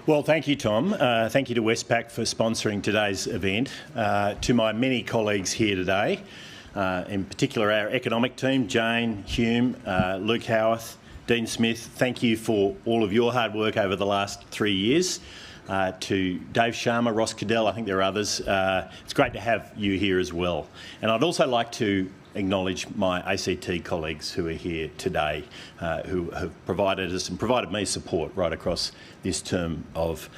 Well, thank you, Tom. Thank you to Westpac for sponsoring today's event. To my many colleagues here today, in particular our economic team, Jane, Hume, Luke Howarth, Dean Smith, thank you for all of your hard work over the last 3 years. To Dave Sharma, Ross Cadell, I think there are others. It's great to have you here as well. And I'd also like to acknowledge my ACT colleagues who are here today, who have provided us and provided me support right across this term of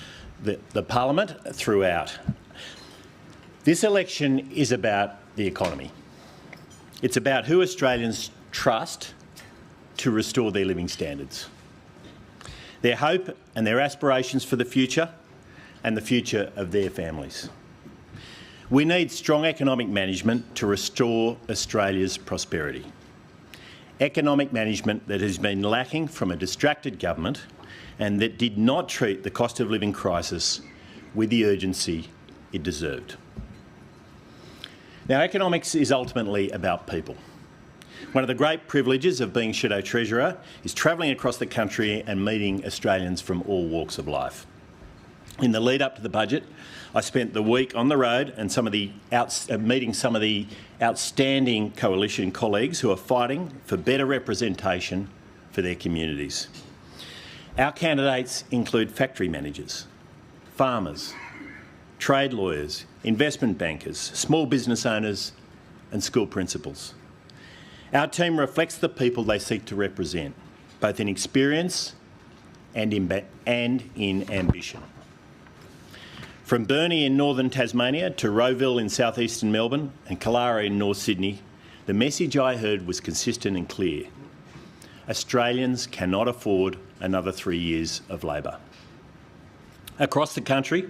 the Parliament throughout. This election is about the economy. It's about who Australians trust to restore their living standards, their hope and their aspirations for the future and the future of their families. We need strong economic management to restore Australia's prosperity. Economic management that has been lacking from a distracted government and that did not treat the cost of living crisis with the urgency it deserved. Now, economics is ultimately about people. One of the great privileges of being Shadow Treasurer is travelling across the country and meeting Australians from all walks of life. In the lead up to the budget, I spent the week on the road and meeting some of the outstanding coalition colleagues who are fighting for better representation for their communities. Our candidates include factory managers, farmers, trade lawyers, investment bankers, small business owners and school principals. Our team reflects the people they seek to represent, both in experience and in ambition. From Burnie in northern Tasmania to Rowville in southeastern Melbourne and Killara in North Sydney, the message I heard was consistent and clear. Australians cannot afford another 3 years of Labor. Across the country,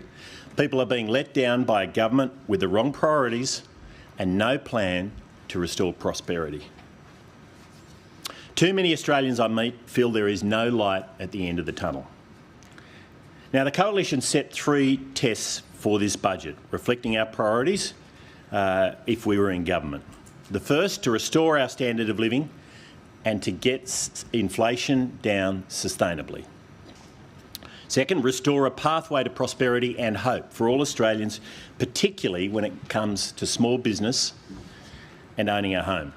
people are being let down by a government with the wrong priorities and no plan to restore prosperity. Too many Australians I meet feel there is no light at the end of the tunnel. Now, the Coalition set 3 tests for this budget, reflecting our priorities if we were in government. The first, to restore our standard of living and to get inflation down sustainably. Second, restore a pathway to prosperity and hope for all Australians, particularly when it comes to small business and owning a home.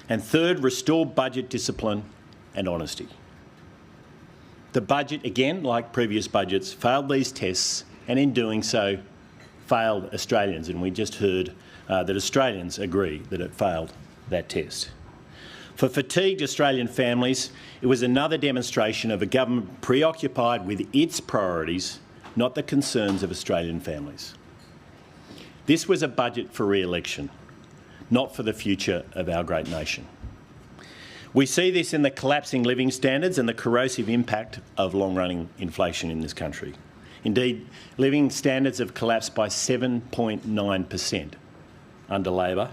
And third, restore budget discipline and honesty. The budget, again, like previous budgets, failed these tests and in doing so failed Australians. And we just heard that Australians agree that it failed that test. For fatigued Australian families, it was another demonstration of a government preoccupied with its priorities, not the concerns of Australian families. This was a budget for re-election, not for the future of our great nation. We see this in the collapsing living standards and the corrosive impact of long-running inflation in this country. Indeed, living standards have collapsed by 7.9% under Labor,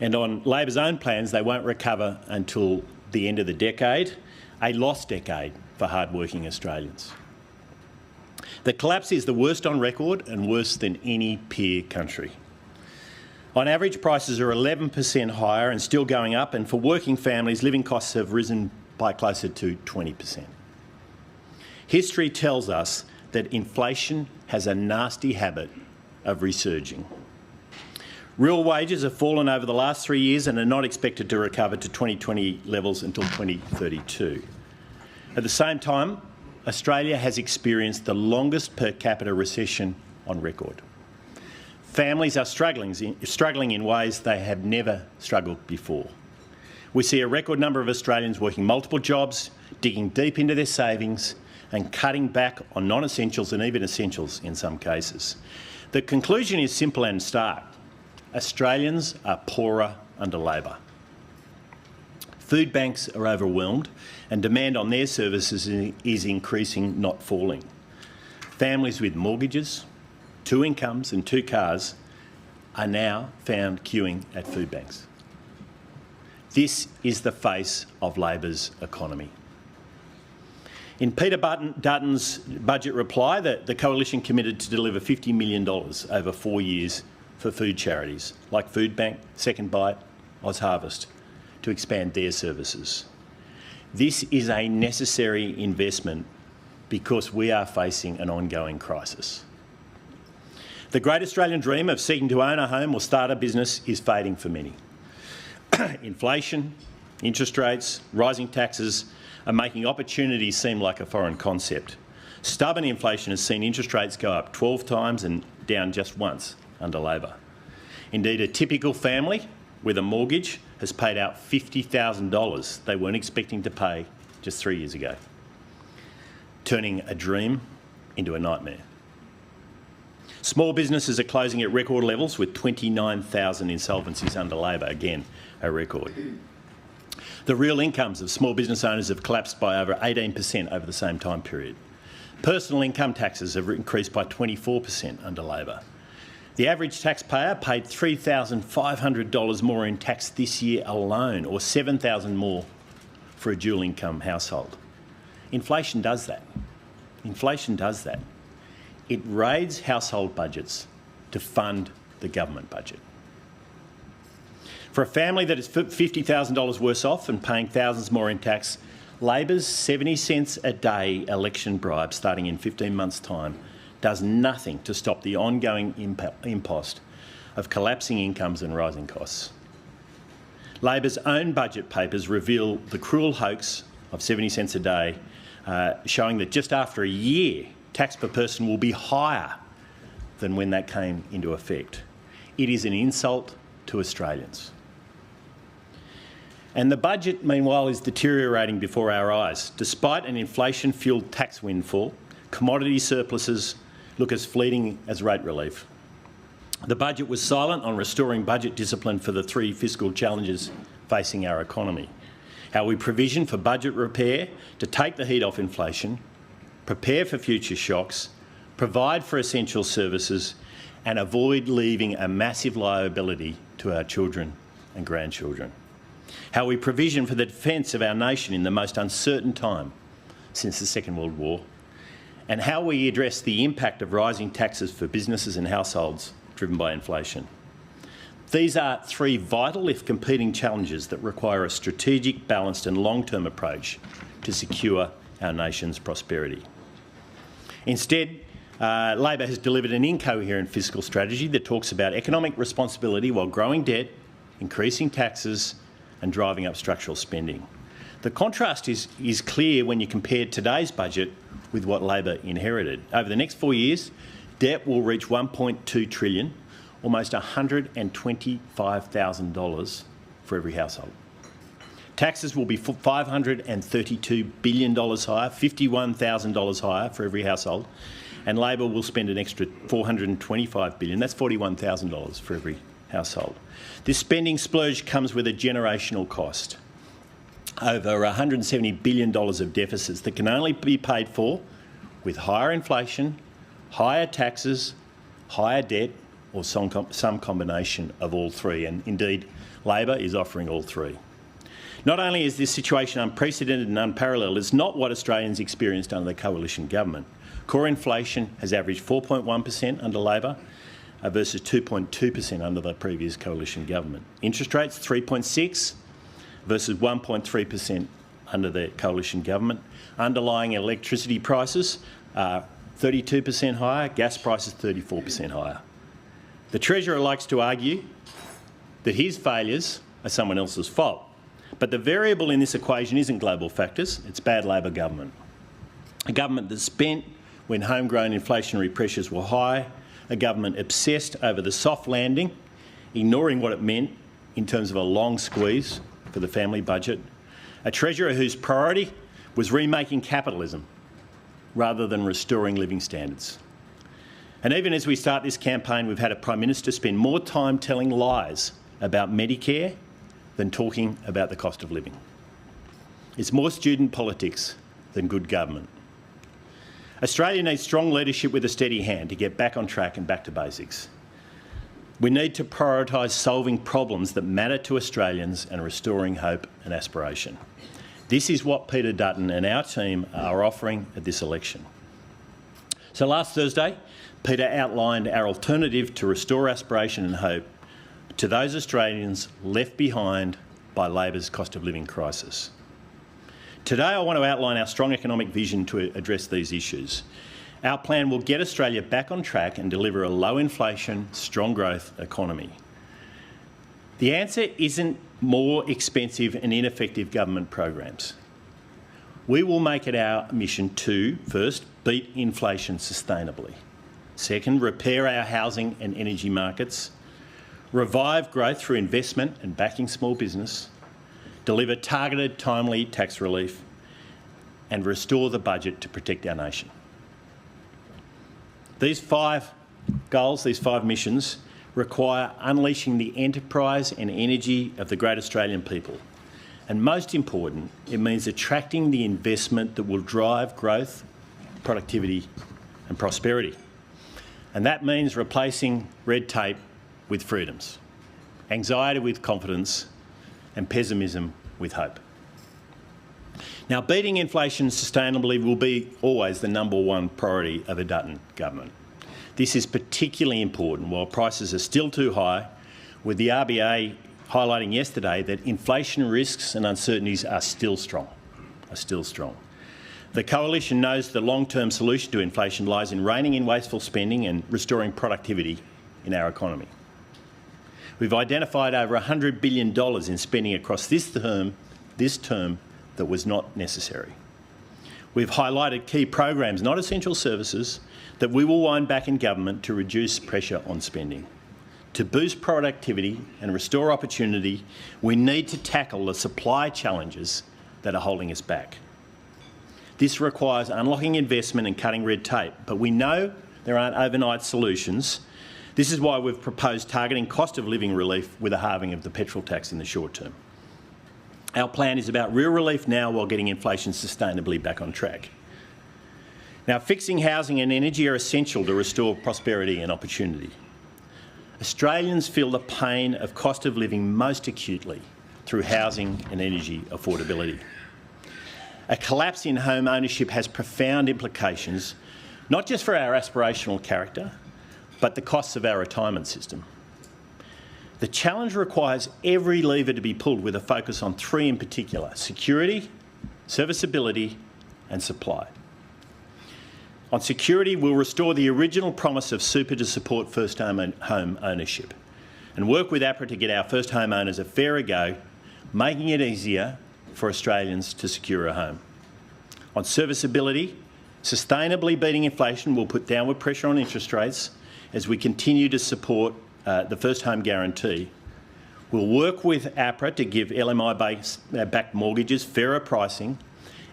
and on Labor's own plans, they won't recover until the end of the decade, a lost decade for hard-working Australians. The collapse is the worst on record and worse than any peer country. On average, prices are 11% higher and still going up, and for working families, living costs have risen by closer to 20%. History tells us that inflation has a nasty habit of resurging. Real wages have fallen over the last 3 years and are not expected to recover to 2020 levels until 2032. At the same time, Australia has experienced the longest per capita recession on record. Families are struggling in ways they have never struggled before. We see a record number of Australians working multiple jobs, digging deep into their savings and cutting back on non-essentials and even essentials in some cases. The conclusion is simple and stark. Australians are poorer under Labor. Food banks are overwhelmed and demand on their services is increasing, not falling. Families with mortgages, 2 incomes and 2 cars are now found queuing at food banks. This is the face of Labor's economy. In Peter Dutton's budget reply, the Coalition committed to deliver $50 million over 4 years for food charities like Food Bank, Second Bite, OzHarvest, to expand their services. This is a necessary investment because we are facing an ongoing crisis. The great Australian dream of seeking to own a home or start a business is fading for many. Inflation, interest rates, rising taxes are making opportunities seem like a foreign concept. Stubborn inflation has seen interest rates go up 12 times and down just once under Labor. Indeed, a typical family with a mortgage has paid out $50,000 they weren't expecting to pay just 3 years ago, turning a dream into a nightmare. Small businesses are closing at record levels with 29,000 insolvencies under Labor, again a record. The real incomes of small business owners have collapsed by over 18% over the same time period. Personal income taxes have increased by 24% under Labor. The average taxpayer paid $3,500 more in tax this year alone, or $7,000 more for a dual income household. Inflation does that. Inflation does that. It raids household budgets to fund the government budget. For a family that is $50,000 worse off and paying thousands more in tax, Labor's 70 cents a day election bribe starting in 15 months' time does nothing to stop the ongoing impost of collapsing incomes and rising costs. Labor's own budget papers reveal the cruel hoax of 70 cents a day, showing that just after a year, tax per person will be higher than when that came into effect. It is an insult to Australians. And the budget, meanwhile, is deteriorating before our eyes. Despite an inflation-fuelled tax windfall, commodity surpluses look as fleeting as rate relief. The budget was silent on restoring budget discipline for the three fiscal challenges facing our economy. How we provision for budget repair to take the heat off inflation, prepare for future shocks, provide for essential services, and avoid leaving a massive liability to our children and grandchildren. How we provision for the defence of our nation in the most uncertain time since the Second World War, and how we address the impact of rising taxes for businesses and households driven by inflation. These are three vital, if competing, challenges that require a strategic, balanced and long-term approach to secure our nation's prosperity. Instead, Labor has delivered an incoherent fiscal strategy that talks about economic responsibility while growing debt, increasing taxes and driving up structural spending. The contrast is clear when you compare today's budget with what Labor inherited. Over the next 4 years, debt will reach $1.2 trillion, almost $125,000 for every household. Taxes will be $532 billion higher, $51,000 higher for every household, and Labor will spend an extra $425 billion, that's $41,000 for every household. This spending splurge comes with a generational cost. Over $170 billion of deficits that can only be paid for with higher inflation, higher taxes, higher debt, or some combination of all three. And indeed, Labor is offering all three. Not only is this situation unprecedented and unparalleled, it's not what Australians experienced under the coalition government. Core inflation has averaged 4.1% under Labor versus 2.2% under the previous coalition government. Interest rates 3.6% versus 1.3% under the coalition government. Underlying electricity prices are 32% higher, gas prices 34% higher. The Treasurer likes to argue that his failures are someone else's fault. But the variable in this equation isn't global factors, it's bad Labor government. A government that spent when homegrown inflationary pressures were high, a government obsessed over the soft landing, ignoring what it meant in terms of a long squeeze for the family budget, a Treasurer whose priority was remaking capitalism rather than restoring living standards. And even as we start this campaign, we've had a Prime Minister spend more time telling lies about Medicare than talking about the cost of living. It's more student politics than good government. Australia needs strong leadership with a steady hand to get back on track and back to basics. We need to prioritise solving problems that matter to Australians and restoring hope and aspiration. This is what Peter Dutton and our team are offering at this election. So last Thursday, Peter outlined our alternative to restore aspiration and hope to those Australians left behind by Labor's cost of living crisis. Today I want to outline our strong economic vision to address these issues. Our plan will get Australia back on track and deliver a low inflation, strong growth economy. The answer isn't more expensive and ineffective government programs. We will make it our mission to, first, beat inflation sustainably. Second, repair our housing and energy markets. Revive growth through investment and backing small business. Deliver targeted, timely tax relief. And restore the budget to protect our nation. These 5 goals, these 5 missions, require unleashing the enterprise and energy of the great Australian people. And most important, it means attracting the investment that will drive growth, productivity and prosperity. And that means replacing red tape with freedoms, anxiety with confidence and pessimism with hope. Now, beating inflation sustainably will be always the #1 priority of a Dutton government. This is particularly important while prices are still too high, with the RBA highlighting yesterday that inflation risks and uncertainties are still strong. The Coalition knows the long-term solution to inflation lies in reining in wasteful spending and restoring productivity in our economy. We've identified over $100 billion in spending across this term that was not necessary. We've highlighted key programs, not essential services, that we will wind back in government to reduce pressure on spending. To boost productivity and restore opportunity, we need to tackle the supply challenges that are holding us back. This requires unlocking investment and cutting red tape, but we know there aren't overnight solutions. This is why we've proposed targeting cost of living relief with a halving of the petrol tax in the short term. Our plan is about real relief now while getting inflation sustainably back on track. Now, fixing housing and energy are essential to restore prosperity and opportunity. Australians feel the pain of cost of living most acutely through housing and energy affordability. A collapse in home ownership has profound implications, not just for our aspirational character, but the costs of our retirement system. The challenge requires every lever to be pulled with a focus on 3 in particular: security, serviceability and supply. On security, we'll restore the original promise of super to support first home ownership and work with APRA to get our first home owners a fairer go, making it easier for Australians to secure a home. On serviceability, sustainably beating inflation will put downward pressure on interest rates as we continue to support the first home guarantee. We'll work with APRA to give LMI-backed mortgages fairer pricing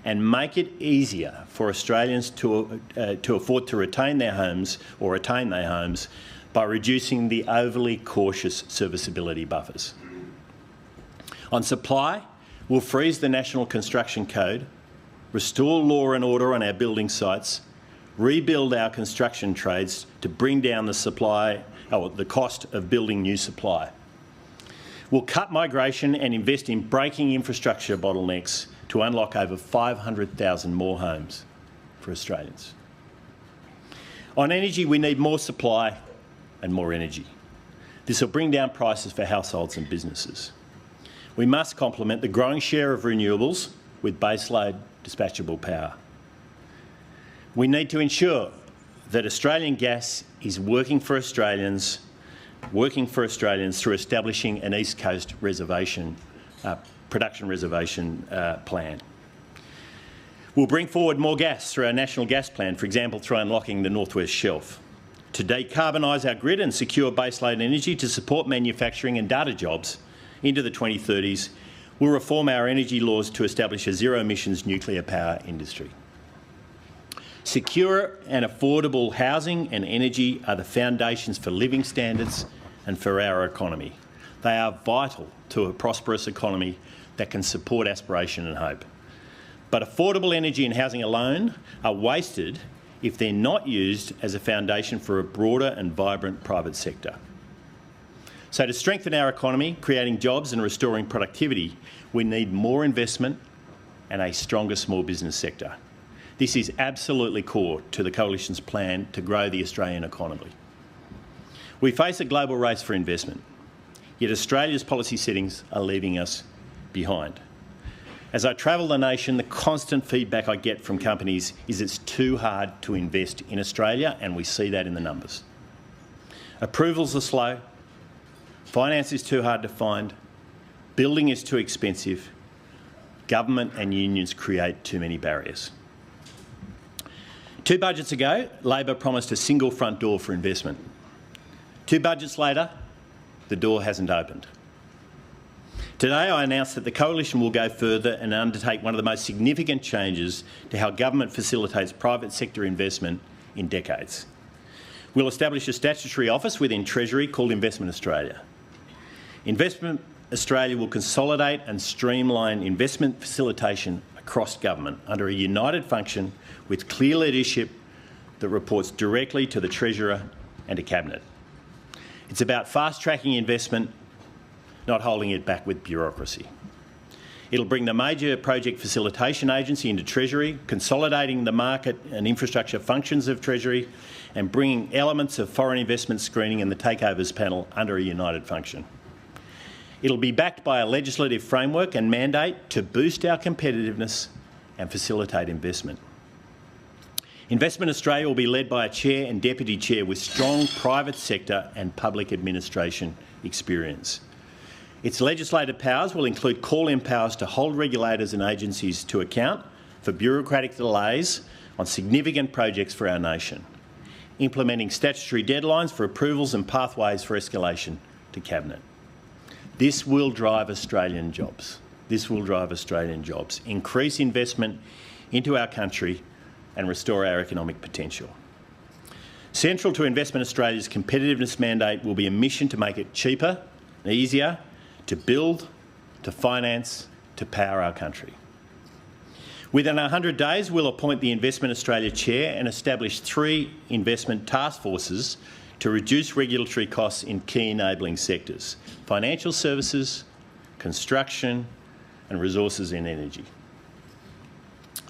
and make it easier for Australians to afford to retain their homes or retain their homes by reducing the overly cautious serviceability buffers. On supply, we'll freeze the National Construction Code, restore law and order on our building sites, rebuild our construction trades to bring down the cost of building new supply. We'll cut migration and invest in breaking infrastructure bottlenecks to unlock over 500,000 more homes for Australians. On energy, we need more supply and more energy. This will bring down prices for households and businesses. We must complement the growing share of renewables with baseload dispatchable power. We need to ensure that Australian gas is working for Australians through establishing an East Coast production reservation plan. We'll bring forward more gas through our National Gas Plan, for example, through unlocking the North West Shelf. To decarbonise our grid and secure baseload energy to support manufacturing and data jobs into the 2030s, we'll reform our energy laws to establish a zero-emissions nuclear power industry. Secure and affordable housing and energy are the foundations for living standards and for our economy. They are vital to a prosperous economy that can support aspiration and hope. But affordable energy and housing alone are wasted if they're not used as a foundation for a broader and vibrant private sector. So to strengthen our economy, creating jobs and restoring productivity, we need more investment and a stronger small business sector. This is absolutely core to the Coalition's plan to grow the Australian economy. We face a global race for investment, yet Australia's policy settings are leaving us behind. As I travel the nation, the constant feedback I get from companies is it's too hard to invest in Australia, and we see that in the numbers. Approvals are slow, finance is too hard to find, building is too expensive, government and unions create too many barriers. 2 budgets ago, Labor promised a single front door for investment. 2 budgets later, the door hasn't opened. Today I announced that the Coalition will go further and undertake one of the most significant changes to how government facilitates private sector investment in decades. We'll establish a statutory office within Treasury called Investment Australia. Investment Australia will consolidate and streamline investment facilitation across government under a united function with clear leadership that reports directly to the Treasurer and to Cabinet. It's about fast-tracking investment, not holding it back with bureaucracy. It'll bring the major project facilitation agency into Treasury, consolidating the market and infrastructure functions of Treasury, and bringing elements of foreign investment screening and the takeovers panel under a united function. It'll be backed by a legislative framework and mandate to boost our competitiveness and facilitate investment. Investment Australia will be led by a chair and deputy chair with strong private sector and public administration experience. Its legislative powers will include call-in powers to hold regulators and agencies to account for bureaucratic delays on significant projects for our nation, implementing statutory deadlines for approvals and pathways for escalation to Cabinet. This will drive Australian jobs. This will drive Australian jobs, increase investment into our country and restore our economic potential. Central to Investment Australia's competitiveness mandate will be a mission to make it cheaper and easier to build, to finance, to power our country. Within 100 days, we'll appoint the Investment Australia Chair and establish 3 investment task forces to reduce regulatory costs in key enabling sectors: financial services, construction and resources and energy.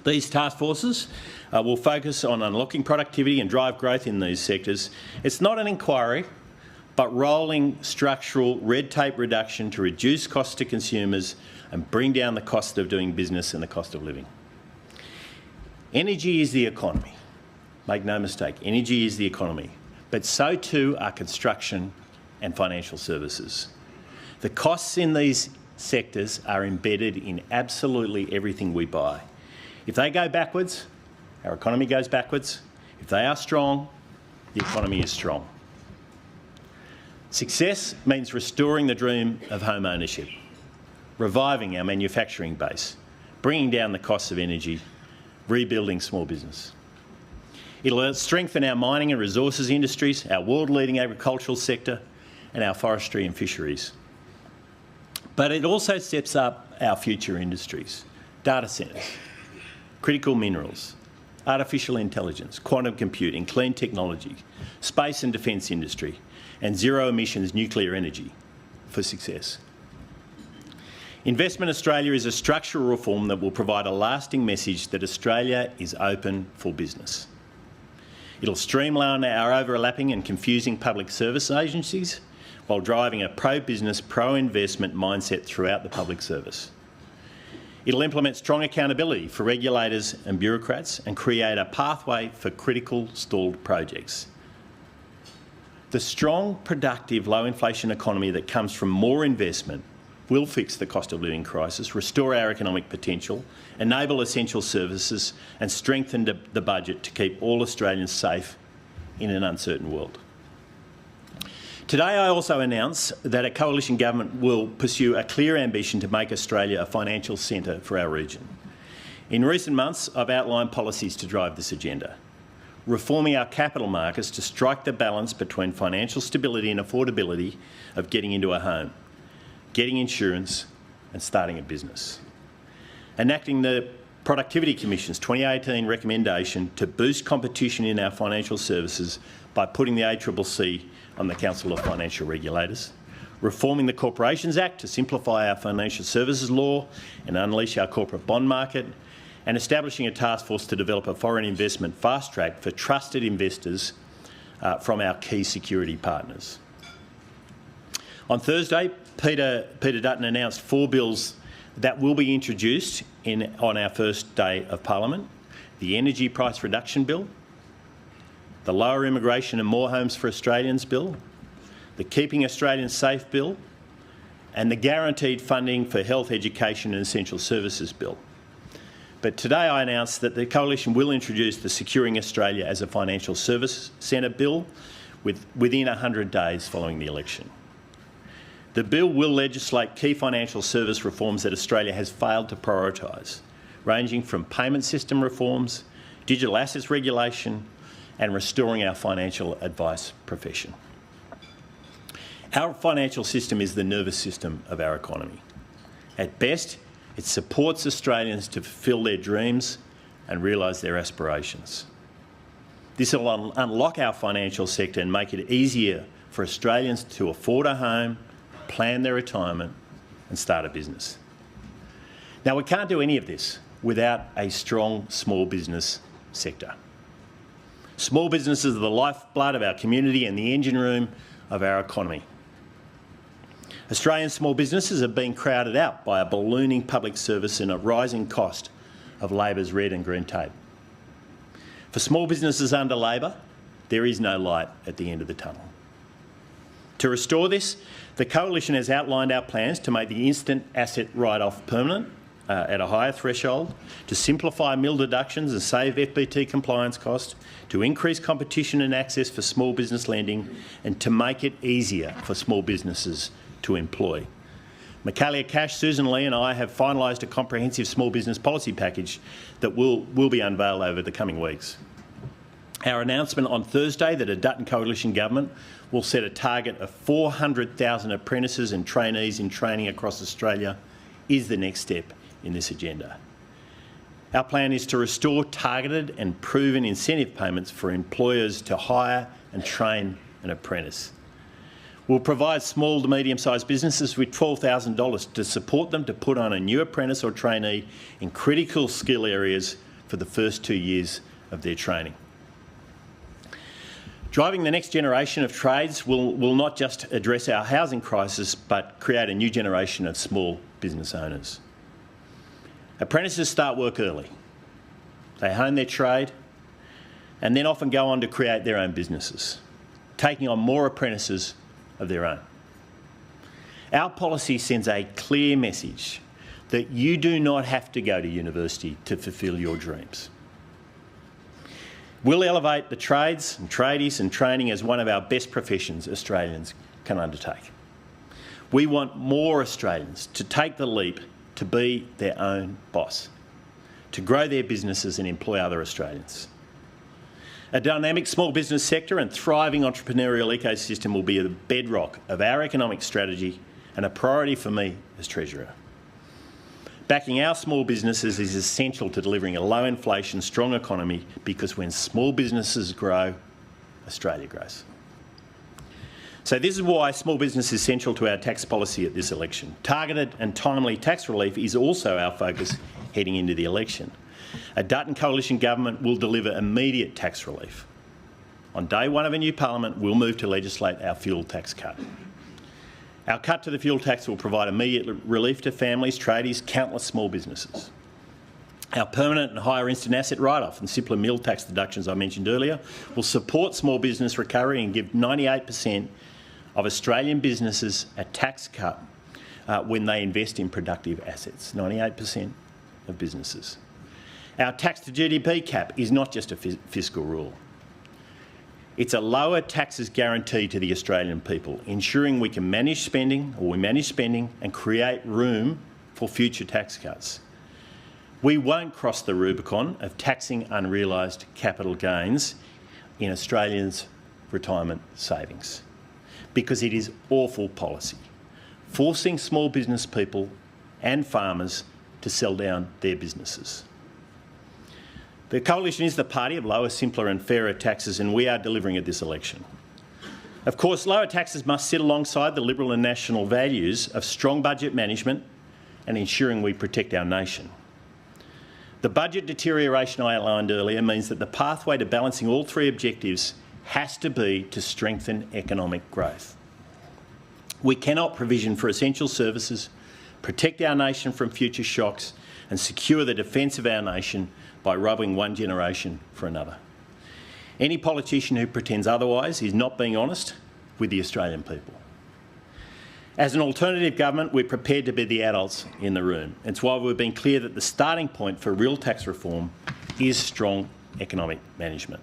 These task forces will focus on unlocking productivity and drive growth in these sectors. It's not an inquiry, but rolling structural red tape reduction to reduce costs to consumers and bring down the cost of doing business and the cost of living. Energy is the economy. Make no mistake, energy is the economy, but so too are construction and financial services. The costs in these sectors are embedded in absolutely everything we buy. If they go backwards, our economy goes backwards. If they are strong, the economy is strong. Success means restoring the dream of home ownership, reviving our manufacturing base, bringing down the costs of energy, rebuilding small business. It'll strengthen our mining and resources industries, our world-leading agricultural sector and our forestry and fisheries. But it also steps up our future industries: data centres, critical minerals, artificial intelligence, quantum computing, clean technology, space and defence industry, and zero-emissions nuclear energy for success. Investment Australia is a structural reform that will provide a lasting message that Australia is open for business. It'll streamline our overlapping and confusing public service agencies while driving a pro-business, pro-investment mindset throughout the public service. It'll implement strong accountability for regulators and bureaucrats and create a pathway for critical stalled projects. The strong, productive, low-inflation economy that comes from more investment will fix the cost of living crisis, restore our economic potential, enable essential services and strengthen the budget to keep all Australians safe in an uncertain world. Today I also announce that a coalition government will pursue a clear ambition to make Australia a financial centre for our region. In recent months, I've outlined policies to drive this agenda: reforming our capital markets to strike the balance between financial stability and affordability of getting into a home, getting insurance and starting a business. Enacting the Productivity Commission's 2018 recommendation to boost competition in our financial services by putting the ACCC on the Council of Financial Regulators. Reforming the Corporations Act to simplify our financial services law and unleash our corporate bond market, and establishing a task force to develop a foreign investment fast track for trusted investors from our key security partners. On Thursday, Peter Dutton announced 4 bills that will be introduced on our first day of Parliament: the Energy Price Reduction Bill, the Lower Immigration and More Homes for Australians Bill, the Keeping Australians Safe Bill, and the Guaranteed Funding for Health, Education and Essential Services Bill. But today I announced that the Coalition will introduce the Securing Australia as a Financial Service Centre Bill within 100 days following the election. The bill will legislate key financial service reforms that Australia has failed to prioritise, ranging from payment system reforms, digital assets regulation and restoring our financial advice profession. Our financial system is the nervous system of our economy. At best, it supports Australians to fulfil their dreams and realise their aspirations. This will unlock our financial sector and make it easier for Australians to afford a home, plan their retirement and start a business. Now, we can't do any of this without a strong small business sector. Small businesses are the lifeblood of our community and the engine room of our economy. Australian small businesses have been crowded out by a ballooning public service and a rising cost of Labor's red and green tape. For small businesses under Labor, there is no light at the end of the tunnel. To restore this, the Coalition has outlined our plans to make the instant asset write-off permanent at a higher threshold, to simplify mill deductions and save FBT compliance costs, to increase competition and access for small business lending, and to make it easier for small businesses to employ. Michaelia Cash, Susan Lee and I have finalised a comprehensive small business policy package that will be unveiled over the coming weeks. Our announcement on Thursday that a Dutton Coalition government will set a target of 400,000 apprentices and trainees in training across Australia is the next step in this agenda. Our plan is to restore targeted and proven incentive payments for employers to hire and train an apprentice. We'll provide small to medium-sized businesses with $12,000 to support them to put on a new apprentice or trainee in critical skill areas for the first 2 years of their training. Driving the next generation of trades will not just address our housing crisis, but create a new generation of small business owners. Apprentices start work early. They hone their trade and then often go on to create their own businesses, taking on more apprentices of their own. Our policy sends a clear message that you do not have to go to university to fulfil your dreams. We'll elevate the trades and tradies and training as one of our best professions Australians can undertake. We want more Australians to take the leap to be their own boss, to grow their businesses and employ other Australians. A dynamic small business sector and thriving entrepreneurial ecosystem will be the bedrock of our economic strategy and a priority for me as Treasurer. Backing our small businesses is essential to delivering a low inflation, strong economy, because when small businesses grow, Australia grows. So this is why small business is central to our tax policy at this election. Targeted and timely tax relief is also our focus heading into the election. A Dutton Coalition government will deliver immediate tax relief. On day one of a new parliament, we'll move to legislate our fuel tax cut. Our cut to the fuel tax will provide immediate relief to families, tradies, countless small businesses. Our permanent and higher instant asset write-off and simpler mill tax deductions I mentioned earlier will support small business recovery and give 98% of Australian businesses a tax cut when they invest in productive assets. 98% of businesses. Our tax to GDP cap is not just a fiscal rule. It's a lower taxes guarantee to the Australian people, ensuring we can manage spending and create room for future tax cuts. We won't cross the Rubicon of taxing unrealised capital gains in Australians' retirement savings, because it is awful policy, forcing small business people and farmers to sell down their businesses. The Coalition is the party of lower, simpler and fairer taxes, and we are delivering at this election. Of course, lower taxes must sit alongside the Liberal and national values of strong budget management and ensuring we protect our nation. The budget deterioration I outlined earlier means that the pathway to balancing all three objectives has to be to strengthen economic growth. We cannot provision for essential services, protect our nation from future shocks and secure the defence of our nation by robbing one generation for another. Any politician who pretends otherwise is not being honest with the Australian people. As an alternative government, we're prepared to be the adults in the room. It's why we've been clear that the starting point for real tax reform is strong economic management.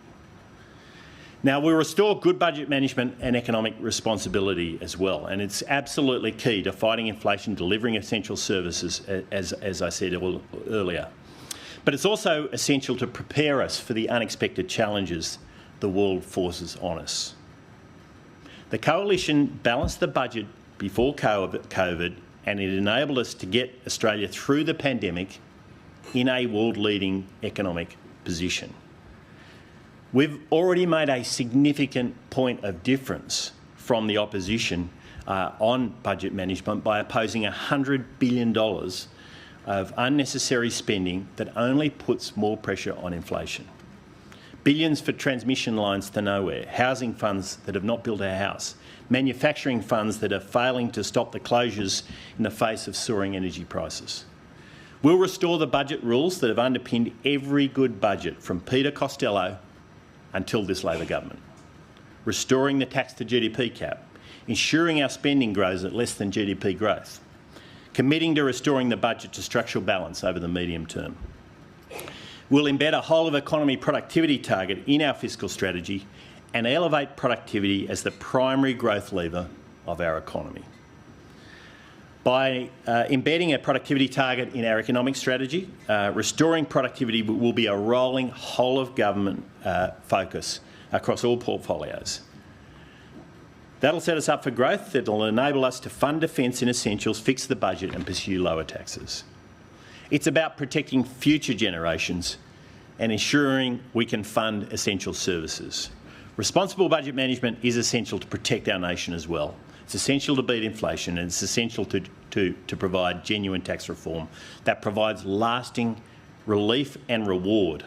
Now, we'll restore good budget management and economic responsibility as well, and it's absolutely key to fighting inflation, delivering essential services, as I said earlier. But it's also essential to prepare us for the unexpected challenges the world forces on us. The Coalition balanced the budget before COVID, and it enabled us to get Australia through the pandemic in a world-leading economic position. We've already made a significant point of difference from the opposition on budget management by opposing $100 billion of unnecessary spending that only puts more pressure on inflation. Billions for transmission lines to nowhere, housing funds that have not built a house, manufacturing funds that are failing to stop the closures in the face of soaring energy prices. We'll restore the budget rules that have underpinned every good budget from Peter Costello until this Labor government. Restoring the tax to GDP cap, ensuring our spending grows at less than GDP growth, committing to restoring the budget to structural balance over the medium term. We'll embed a whole-of-economy productivity target in our fiscal strategy and elevate productivity as the primary growth lever of our economy. By embedding a productivity target in our economic strategy, restoring productivity will be a rolling whole-of-government focus across all portfolios. That'll set us up for growth. It'll enable us to fund defence and essentials, fix the budget and pursue lower taxes. It's about protecting future generations and ensuring we can fund essential services. Responsible budget management is essential to protect our nation as well. It's essential to beat inflation, and it's essential to provide genuine tax reform that provides lasting relief and reward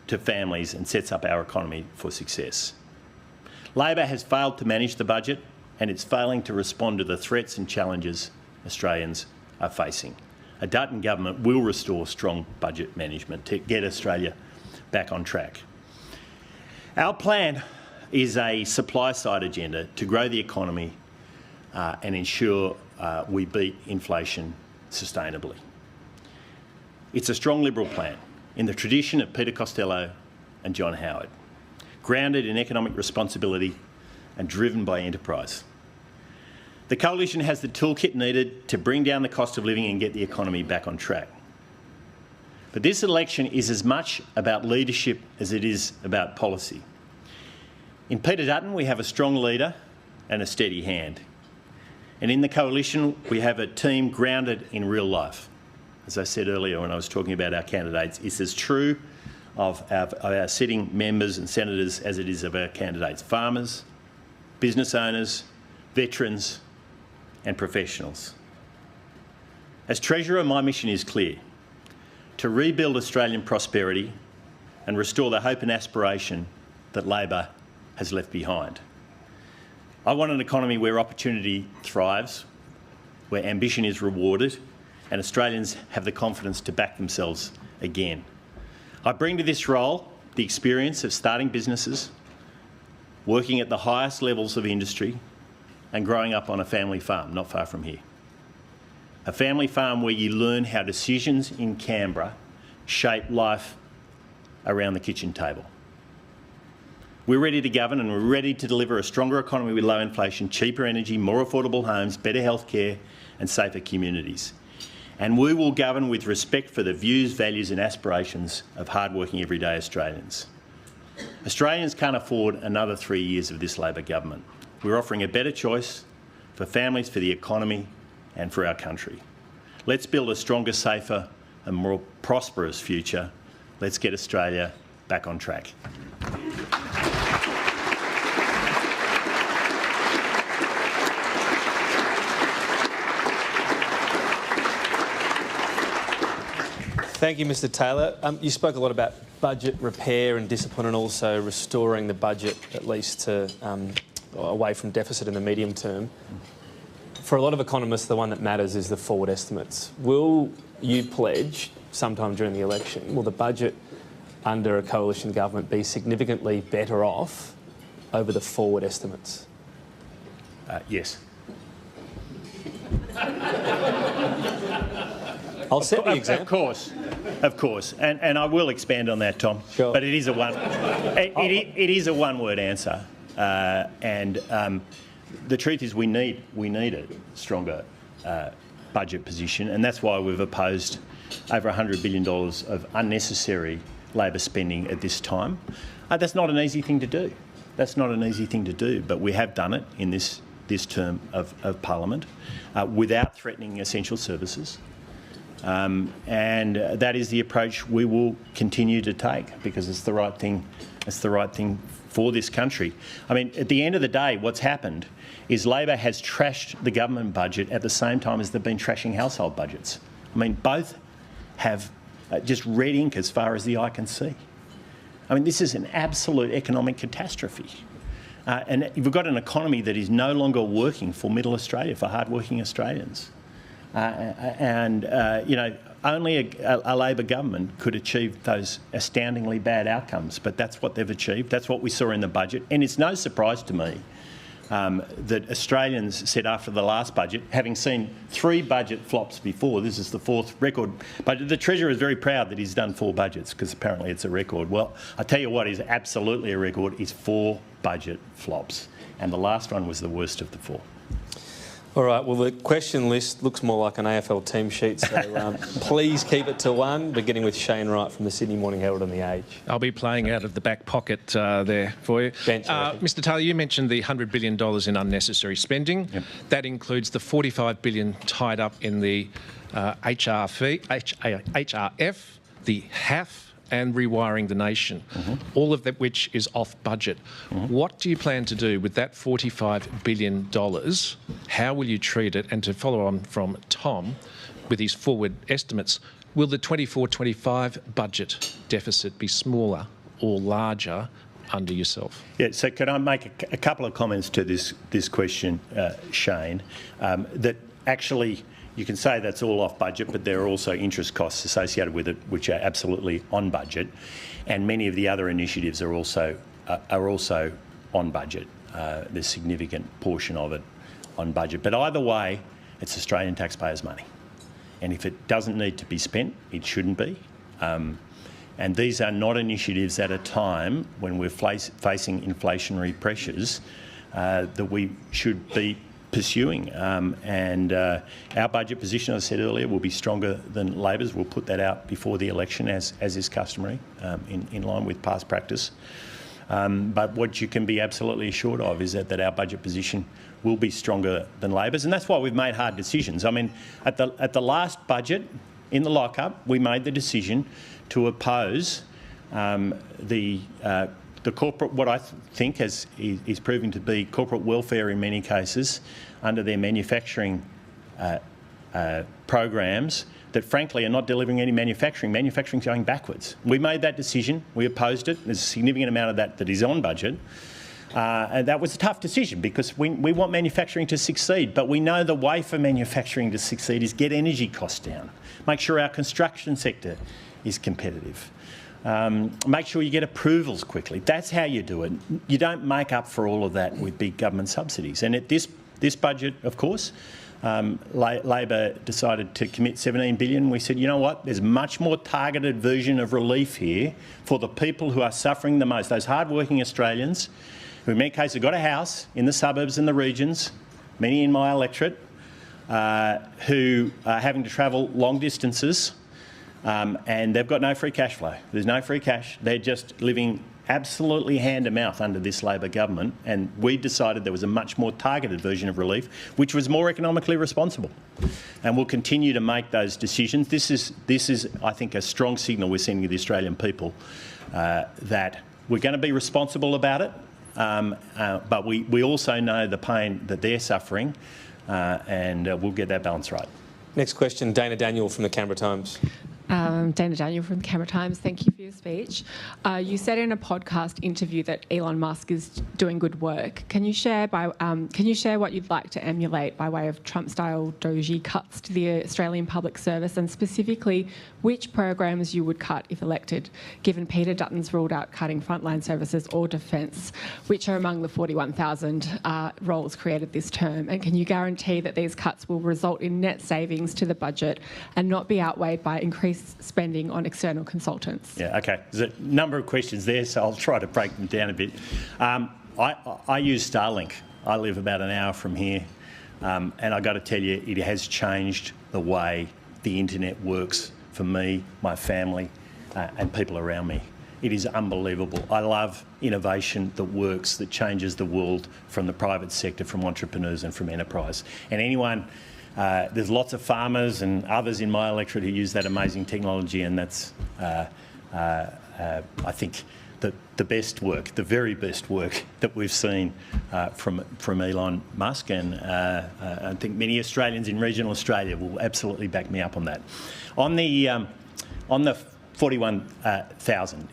to families and sets up our economy for success. Labor has failed to manage the budget, and it's failing to respond to the threats and challenges Australians are facing. A Dutton government will restore strong budget management to get Australia back on track. Our plan is a supply-side agenda to grow the economy and ensure we beat inflation sustainably. It's a strong Liberal plan in the tradition of Peter Costello and John Howard, grounded in economic responsibility and driven by enterprise. The Coalition has the toolkit needed to bring down the cost of living and get the economy back on track. But this election is as much about leadership as it is about policy. In Peter Dutton, we have a strong leader and a steady hand. And in the Coalition, we have a team grounded in real life. As I said earlier when I was talking about our candidates, it's as true of our sitting members and senators as it is of our candidates: farmers, business owners, veterans and professionals. As Treasurer, my mission is clear: to rebuild Australian prosperity and restore the hope and aspiration that Labor has left behind. I want an economy where opportunity thrives, where ambition is rewarded, and Australians have the confidence to back themselves again. I bring to this role the experience of starting businesses, working at the highest levels of industry, and growing up on a family farm not far from here. A family farm where you learn how decisions in Canberra shape life around the kitchen table. We're ready to govern, and we're ready to deliver a stronger economy with low inflation, cheaper energy, more affordable homes, better healthcare and safer communities. And we will govern with respect for the views, values and aspirations of hard-working everyday Australians. Australians can't afford another 3 years of this Labor government. We're offering a better choice for families, for the economy and for our country. Let's build a stronger, safer and more prosperous future. Let's get Australia back on track. Thank you, Mr Taylor. You spoke a lot about budget repair and discipline, and also restoring the budget at least to away from deficit in the medium term. For a lot of economists, the one that matters is the forward estimates. Will you pledge, sometime during the election, will the budget under a coalition government be significantly better off over the forward estimates? Yes. I'll set the example. Of course, and I will expand on that, Tom. Sure. But it is a one-word answer, and the truth is we need a stronger budget position, and that's why we've opposed over $100 billion of unnecessary Labor spending at this time. That's not an easy thing to do. But we have done it in this term of Parliament without threatening essential services. And that is the approach we will continue to take because it's the right thing. It's the right thing for this country. I mean, at the end of the day, what's happened is Labor has trashed the government budget at the same time as they've been trashing household budgets. I mean, both have just red ink as far as the eye can see. I mean, this is an absolute economic catastrophe. And we've got an economy that is no longer working for middle Australia, for hard-working Australians. Only a Labor government could achieve those astoundingly bad outcomes, but that's what they've achieved. That's what we saw in the budget. And it's no surprise to me that Australians said after the last budget, having seen 3 budget flops before, this is the 4th record budget. The Treasurer is very proud that he's done 4 budgets because apparently it's a record. Well, I tell you what is absolutely a record is 4 budget flops. And the last one was the worst of the 4. All right, well, the question list looks more like an AFL team sheet, so please keep it to 1, beginning with Shane Wright from the Sydney Morning Herald and The Age. I'll be playing out of the back pocket there for you. Mr Taylor, you mentioned the $100 billion in unnecessary spending. Yep. That includes the $45 billion tied up in the HRF, the HAF, and rewiring the nation, all of that which is off budget. What do you plan to do with that $45 billion? How will you treat it? And to follow on from Tom, with his forward estimates, will the 24-25 budget deficit be smaller or larger under yourself? Yeah, so can I make a couple of comments to this question, Shane, that actually you can say that's all off budget, but there are also interest costs associated with it, which are absolutely on budget, and many of the other initiatives are also on budget. There's a significant portion of it on budget, but either way, it's Australian taxpayers' money, and if it doesn't need to be spent, it shouldn't be. And these are not initiatives at a time when we're facing inflationary pressures that we should be pursuing. Our budget position, as I said earlier, will be stronger than Labor's. We'll put that out before the election, as is customary, in line with past practice. But what you can be absolutely assured of is that our budget position will be stronger than Labor's, and that's why we've made hard decisions. I mean, at the last budget, in the lockup, we made the decision to oppose the corporate, what I think is proving to be corporate welfare in many cases, under their manufacturing programs that frankly are not delivering any manufacturing. Manufacturing's going backwards. We made that decision. We opposed it. There's a significant amount of that is on budget. And that was a tough decision because we want manufacturing to succeed, but we know the way for manufacturing to succeed is get energy costs down, make sure our construction sector is competitive. Make sure you get approvals quickly. That's how you do it. You don't make up for all of that with big government subsidies. And at this budget, of course, Labor decided to commit $17 billion. We said, you know what, there's a much more targeted version of relief here for the people who are suffering the most, those hard-working Australians who in many cases have got a house in the suburbs and the regions, many in my electorate, who are having to travel long distances. And they've got no free cash flow. There's no free cash. They're just living absolutely hand-to-mouth under this Labor government, and we decided there was a much more targeted version of relief, which was more economically responsible. And we'll continue to make those decisions. This is, I think, a strong signal we're sending to the Australian people that we're going to be responsible about it, but we also know the pain that they're suffering, and we'll get that balance right. Next question, Dana Daniel from the Canberra Times. Dana Daniel from Camera Times. Thank you for your speech. You said in a podcast interview that Elon Musk is doing good work. Can you share what you'd like to emulate by way of Trump-style doji cuts to the Australian public service, and specifically which programs you would cut if elected, given Peter Dutton's ruled out cutting frontline services or defence, which are among the 41,000 roles created this term? And can you guarantee that these cuts will result in net savings to the budget and not be outweighed by increased spending on external consultants? Yeah, okay. There's a number of questions there, so I'll try to break them down a bit. I use Starlink. I live about an hour from here, and I've got to tell you, it has changed the way the internet works for me, my family, and people around me. It is unbelievable. I love innovation that works, that changes the world from the private sector, from entrepreneurs and from enterprise. And anyone, there's lots of farmers and others in my electorate who use that amazing technology, and that's, I think, the best work, the very best work that we've seen from Elon Musk, and I think many Australians in regional Australia will absolutely back me up on that. On the 41,000,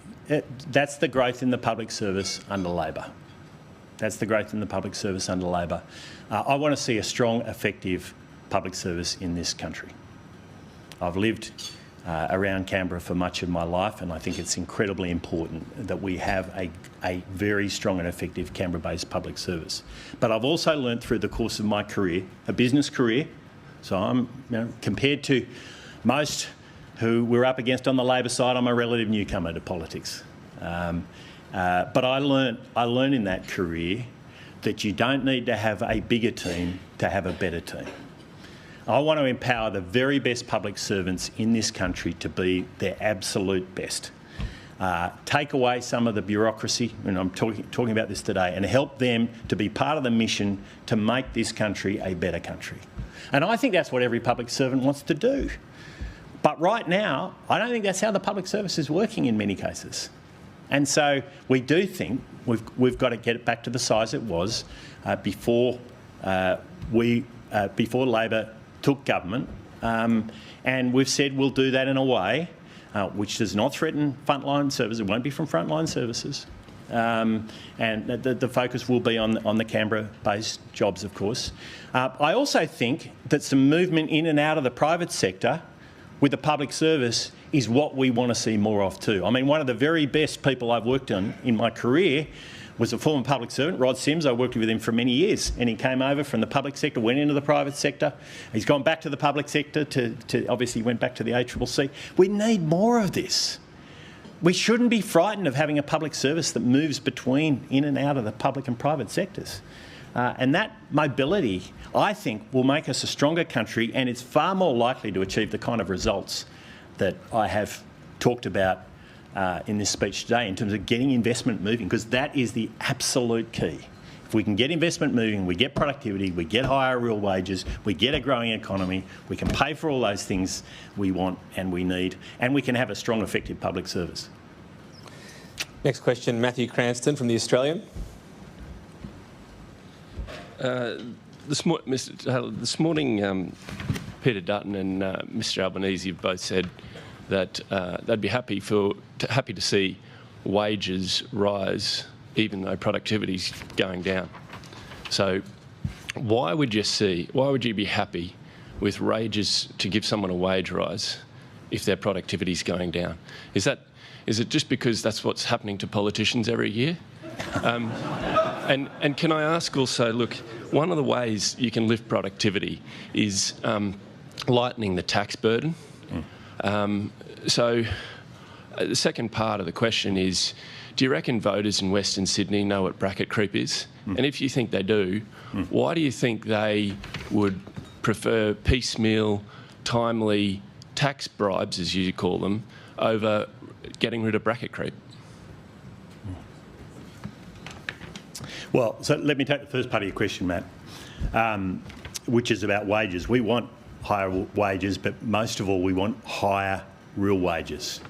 that's the growth in the public service under Labor. That's the growth in the public service under Labor. I want to see a strong, effective public service in this country. I've lived around Canberra for much of my life, and I think it's incredibly important that we have a very strong and effective Canberra-based public service. But I've also learnt through the course of my career, a business career, so I'm, compared to most who we're up against on the Labor side, I'm a relative newcomer to politics. But I learned in that career that you don't need to have a bigger team to have a better team. I want to empower the very best public servants in this country to be their absolute best. Take away some of the bureaucracy, and I'm talking about this today, and help them to be part of the mission to make this country a better country. And I think that's what every public servant wants to do. But right now, I don't think that's how the public service is working in many cases. And so we do think we've got to get it back to the size it was before Labor took government, and we've said we'll do that in a way which does not threaten frontline services. It won't be from frontline services, and the focus will be on the Canberra-based jobs, of course. I also think that some movement in and out of the private sector with the public service is what we want to see more of too. I mean, one of the very best people I've worked on in my career was a former public servant, Rod Sims. I worked with him for many years, and he came over from the public sector, went into the private sector. He's gone back to the public sector to obviously went back to the ACCC. We need more of this. We shouldn't be frightened of having a public service that moves between in and out of the public and private sectors. And that mobility, I think, will make us a stronger country, and it's far more likely to achieve the kind of results that I have talked about in this speech today in terms of getting investment moving, because that is the absolute key. If we can get investment moving, we get productivity, we get higher real wages, we get a growing economy, we can pay for all those things we want and we need, and we can have a strong, effective public service. Next question, Matthew Cranston from The Australian. This morning, Peter Dutton and Mr Albanese have both said that they'd be happy to see wages rise even though productivity's going down. So why would you be happy with wages to give someone a wage rise if their productivity's going down? Is it just because that's what's happening to politicians every year? And can I ask also, look, one of the ways you can lift productivity is lightening the tax burden. So the second part of the question is, do you reckon voters in Western Sydney know what bracket creep is? And if you think they do, why do you think they would prefer piecemeal, timely tax bribes, as you call them, over getting rid of bracket creep? Well, so let me take the first part of your question, Matt, which is about wages. We want higher wages, but most of all, we want higher real wages.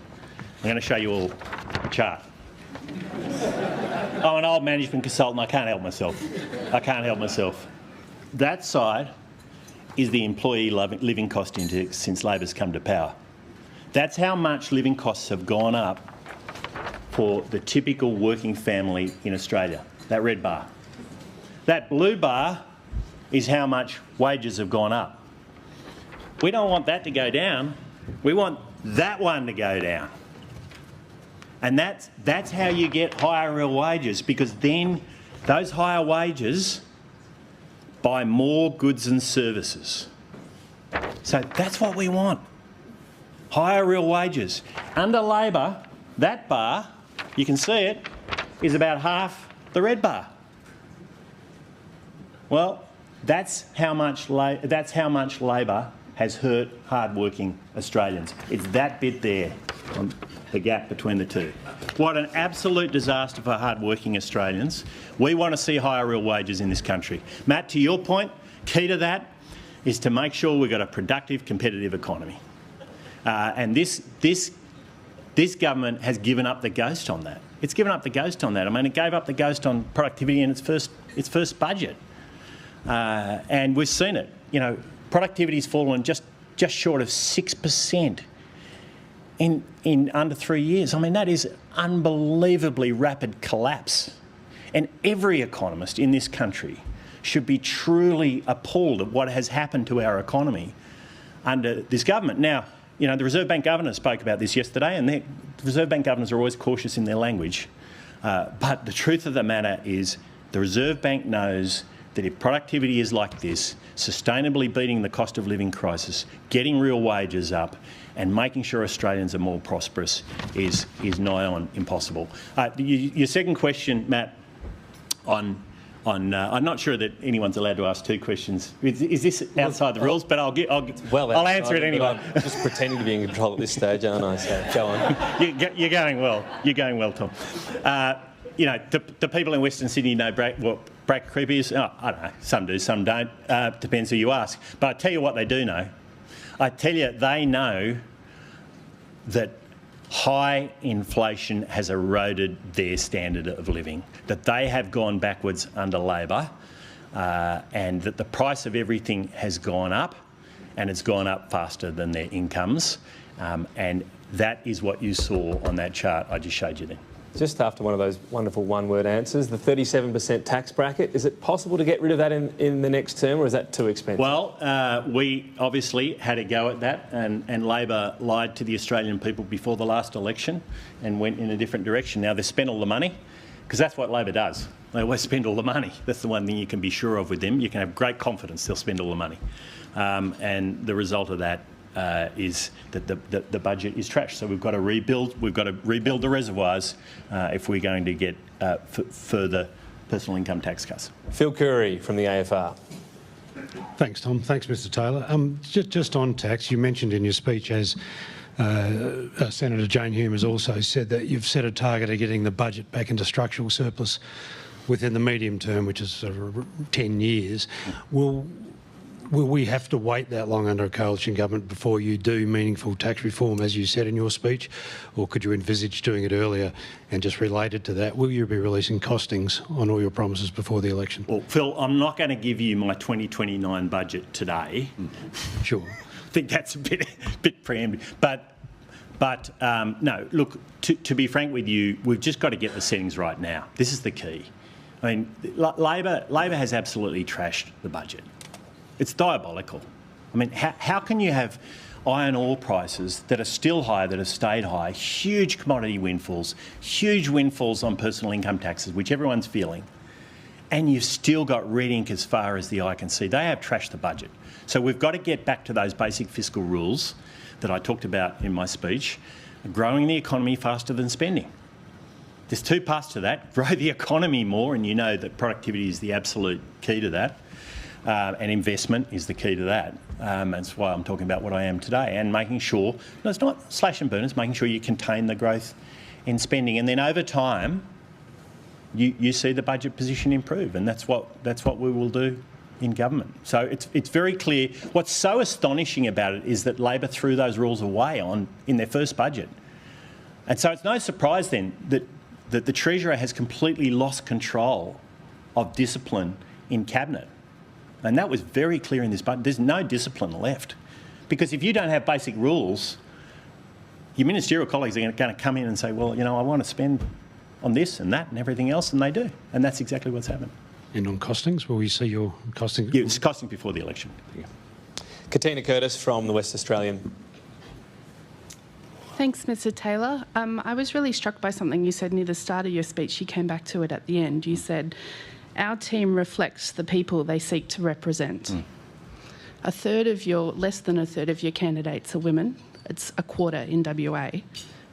I'm going to show you all a chart. I'm an old management consultant. I can't help myself. That side is the employee living cost index since Labor's come to power. That's how much living costs have gone up for the typical working family in Australia, that red bar. That blue bar is how much wages have gone up. We don't want that to go down. We want that one to go down. And that's how you get higher real wages, because then those higher wages buy more goods and services. So that's what we want. Higher real wages. Under Labor, that bar, you can see it, is about half the red bar. Well, that's how much Labor has hurt hard-working Australians. It's that bit there, the gap between the two. What an absolute disaster for hard-working Australians. We want to see higher real wages in this country. Matt, to your point, key to that is to make sure we've got a productive, competitive economy. And this government has given up the ghost on that. It's given up the ghost on that. I mean, it gave up the ghost on productivity in its first budget. And we've seen it. You know, productivity's fallen just short of 6% in under 3 years. I mean, that is unbelievably rapid collapse. And every economist in this country should be truly appalled at what has happened to our economy under this government. Now, you know, the Reserve Bank governor spoke about this yesterday, and the Reserve Bank governors are always cautious in their language. But the truth of the matter is the Reserve Bank knows that if productivity is like this, sustainably beating the cost of living crisis, getting real wages up and making sure Australians are more prosperous is nigh on impossible. Your second question, Matt, on I'm not sure that anyone's allowed to ask two questions. Is this outside the rules? But I'll answer it anyway. I'm just pretending to be in control at this stage, aren't I? So go on. You're going well. You're going well, Tom. You know, the people in Western Sydney know what bracket creep is. Oh, I don't know. Some do, some don't. Depends who you ask. But I tell you what they do know. I tell you, they know that high inflation has eroded their standard of living, that they have gone backwards under Labor, and that the price of everything has gone up, and it's gone up faster than their incomes. And that is what you saw on that chart I just showed you then. Just after one of those wonderful one-word answers, the 37% tax bracket, is it possible to get rid of that in the next term, or is that too expensive? Well, we obviously had a go at that, and Labor lied to the Australian people before the last election and went in a different direction. Now, they've spent all the money, because that's what Labor does. They always spend all the money. That's the one thing you can be sure of with them. You can have great confidence they'll spend all the money. And the result of that is that the budget is trash. So we've got to rebuild. We've got to rebuild the reservoirs if we're going to get further personal income tax cuts. Phil Curry from the AFR. Thanks, Tom. Thanks, Mr. Taylor. Just on tax, you mentioned in your speech, as Senator Jane Hume has also said, that you've set a target of getting the budget back into structural surplus within the medium term, which is sort of 10 years. Will we have to wait that long under a coalition government before you do meaningful tax reform, as you said in your speech? Or could you envisage doing it earlier? And just related to that, will you be releasing costings on all your promises before the election? Well, Phil, I'm not going to give you my 2029 budget today. Sure. I think that's a bit preemptive. But no, look, to be frank with you, we've just got to get the settings right now. This is the key. I mean, Labor has absolutely trashed the budget. It's diabolical. I mean, how can you have iron ore prices that are still high, that have stayed high, huge commodity windfalls, huge windfalls on personal income taxes, which everyone's feeling, and you've still got red ink as far as the eye can see? They have trashed the budget. So we've got to get back to those basic fiscal rules that I talked about in my speech, growing the economy faster than spending. There's two parts to that. Grow the economy more, and you know that productivity is the absolute key to that. And investment is the key to that. That's why I'm talking about what I am today, and making sure, no, it's not slash and burn, it's making sure you contain the growth in spending. And then over time, you see the budget position improve, and that's what we will do in government. So it's very clear. What's so astonishing about it is that Labor threw those rules away in their first budget. And so it's no surprise then that the Treasurer has completely lost control of discipline in Cabinet. And that was very clear in this budget. There's no discipline left. Because if you don't have basic rules, your ministerial colleagues are going to come in and say, well, I want to spend on this and that and everything else, and they do. And that's exactly what's happened. And on costings, will we see your costing? Yeah, it's costing before the election. Yeah. Katina Curtis from the West Australian. Thanks, Mr. Taylor. I was really struck by something you said near the start of your speech. You came back to it at the end. You said, our team reflects the people they seek to represent. Less than a third of your candidates are women. It's a quarter in WA.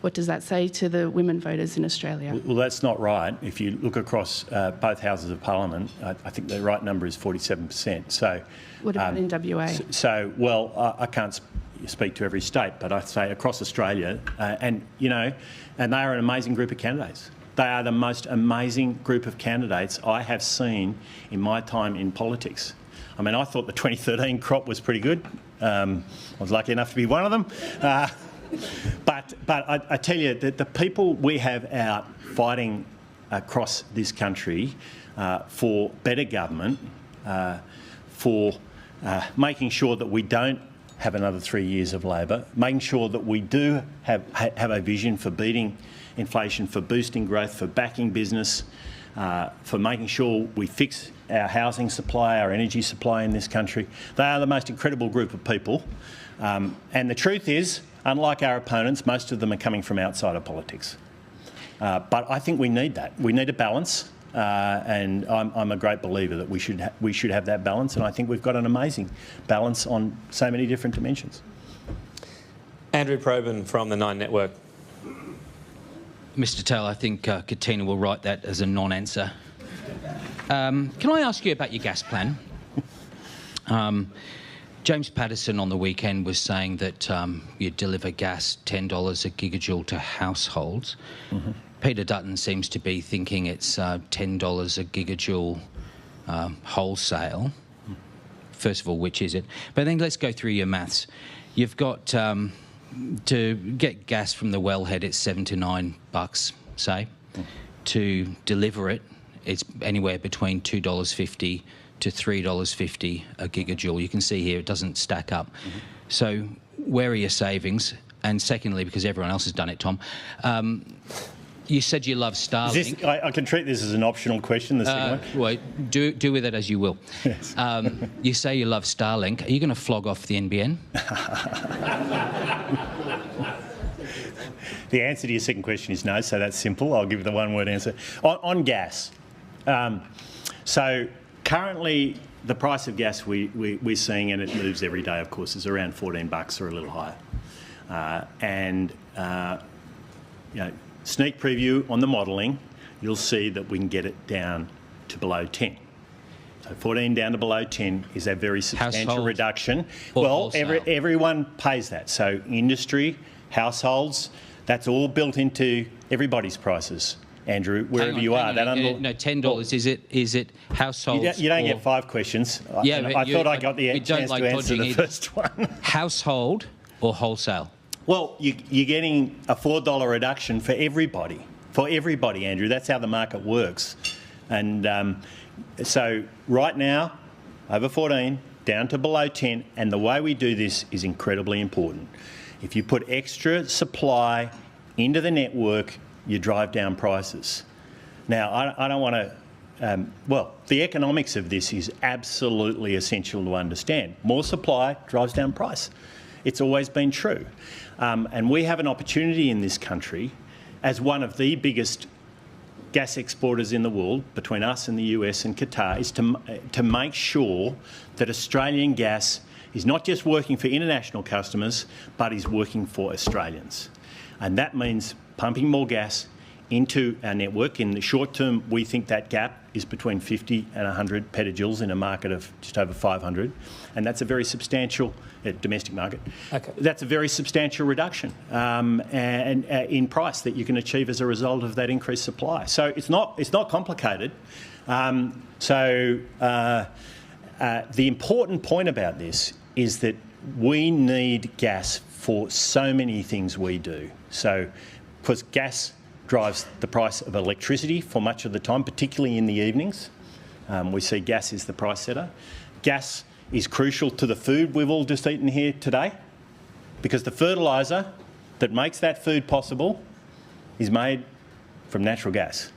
What does that say to the women voters in Australia? Well, that's not right. If you look across both houses of parliament, I think the right number is 47%. So, what about in WA? I can't speak to every state, but I'd say across Australia, and they are an amazing group of candidates. They are the most amazing group of candidates I have seen in my time in politics. I mean, I thought the 2013 crop was pretty good. I was lucky enough to be one of them. But I tell you that the people we have out fighting across this country for better government, for making sure that we don't have another 3 years of Labor, making sure that we do have a vision for beating inflation, for boosting growth, for backing business, for making sure we fix our housing supply, our energy supply in this country. They are the most incredible group of people. And the truth is, unlike our opponents, most of them are coming from outside of politics. But I think we need that. We need a balance, and I'm a great believer that we should have that balance, and I think we've got an amazing balance on so many different dimensions. Andrew Probyn from the Nine Network. Mr. Taylor, I think Katina will write that as a non-answer. Can I ask you about your gas plan? James Patterson on the weekend was saying that you deliver gas $10 a gigajoule to households. Peter Dutton seems to be thinking it's $10 a gigajoule wholesale. First of all, which is it? But then let's go through your maths. You've got to get gas from the wellhead, it's $7 to $9, say. To deliver it, it's anywhere between $2.50 to $3.50 a gigajoule. You can see here it doesn't stack up. So where are your savings? And secondly, because everyone else has done it, Tom, you said you love Starlink. I can treat this as an optional question, the second one. Well, do with it as you will. Yes. You say you love Starlink. Are you going to flog off the NBN? The answer to your second question is no, so that's simple. I'll give you the one-word answer. On gas, so currently the price of gas we're seeing, and it moves every day, of course, is around $14 or a little higher. Sneak preview on the modelling, you'll see that we can get it down to below 10. So 14 down to below 10 is a very substantial Household reduction. or Well, wholesale? everyone pays that. So industry, households, that's all built into everybody's prices, Andrew, wherever you are. No, $10. Is it households? You don't or, get 5 questions. Yeah, I thought I got the we don't chance like to answer dodging the either. first one. Household or wholesale? Well, you're getting a $4 reduction for everybody. For everybody, Andrew. That's how the market works. And so right now, over 14, down to below 10, and the way we do this is incredibly important. If you put extra supply into the network, you drive down prices. Now, I don't want to... the economics of this is absolutely essential to understand. More supply drives down price. It's always been true. And we have an opportunity in this country, as one of the biggest gas exporters in the world, between us and the US and Qatar, is to make sure that Australian gas is not just working for international customers, but is working for Australians. And that means pumping more gas into our network. In the short term, we think that gap is between 50 and 100 petajoules in a market of just over 500. And that's a very substantial domestic market. Okay. That's a very substantial reduction in price that you can achieve as a result of that increased supply. So it's not complicated. The important point about this is that we need gas for so many things we do. So, because gas drives the price of electricity for much of the time, particularly in the evenings. We see gas is the price setter. Gas is crucial to the food we've all just eaten here today, because the fertiliser that makes that food possible is made from natural gas.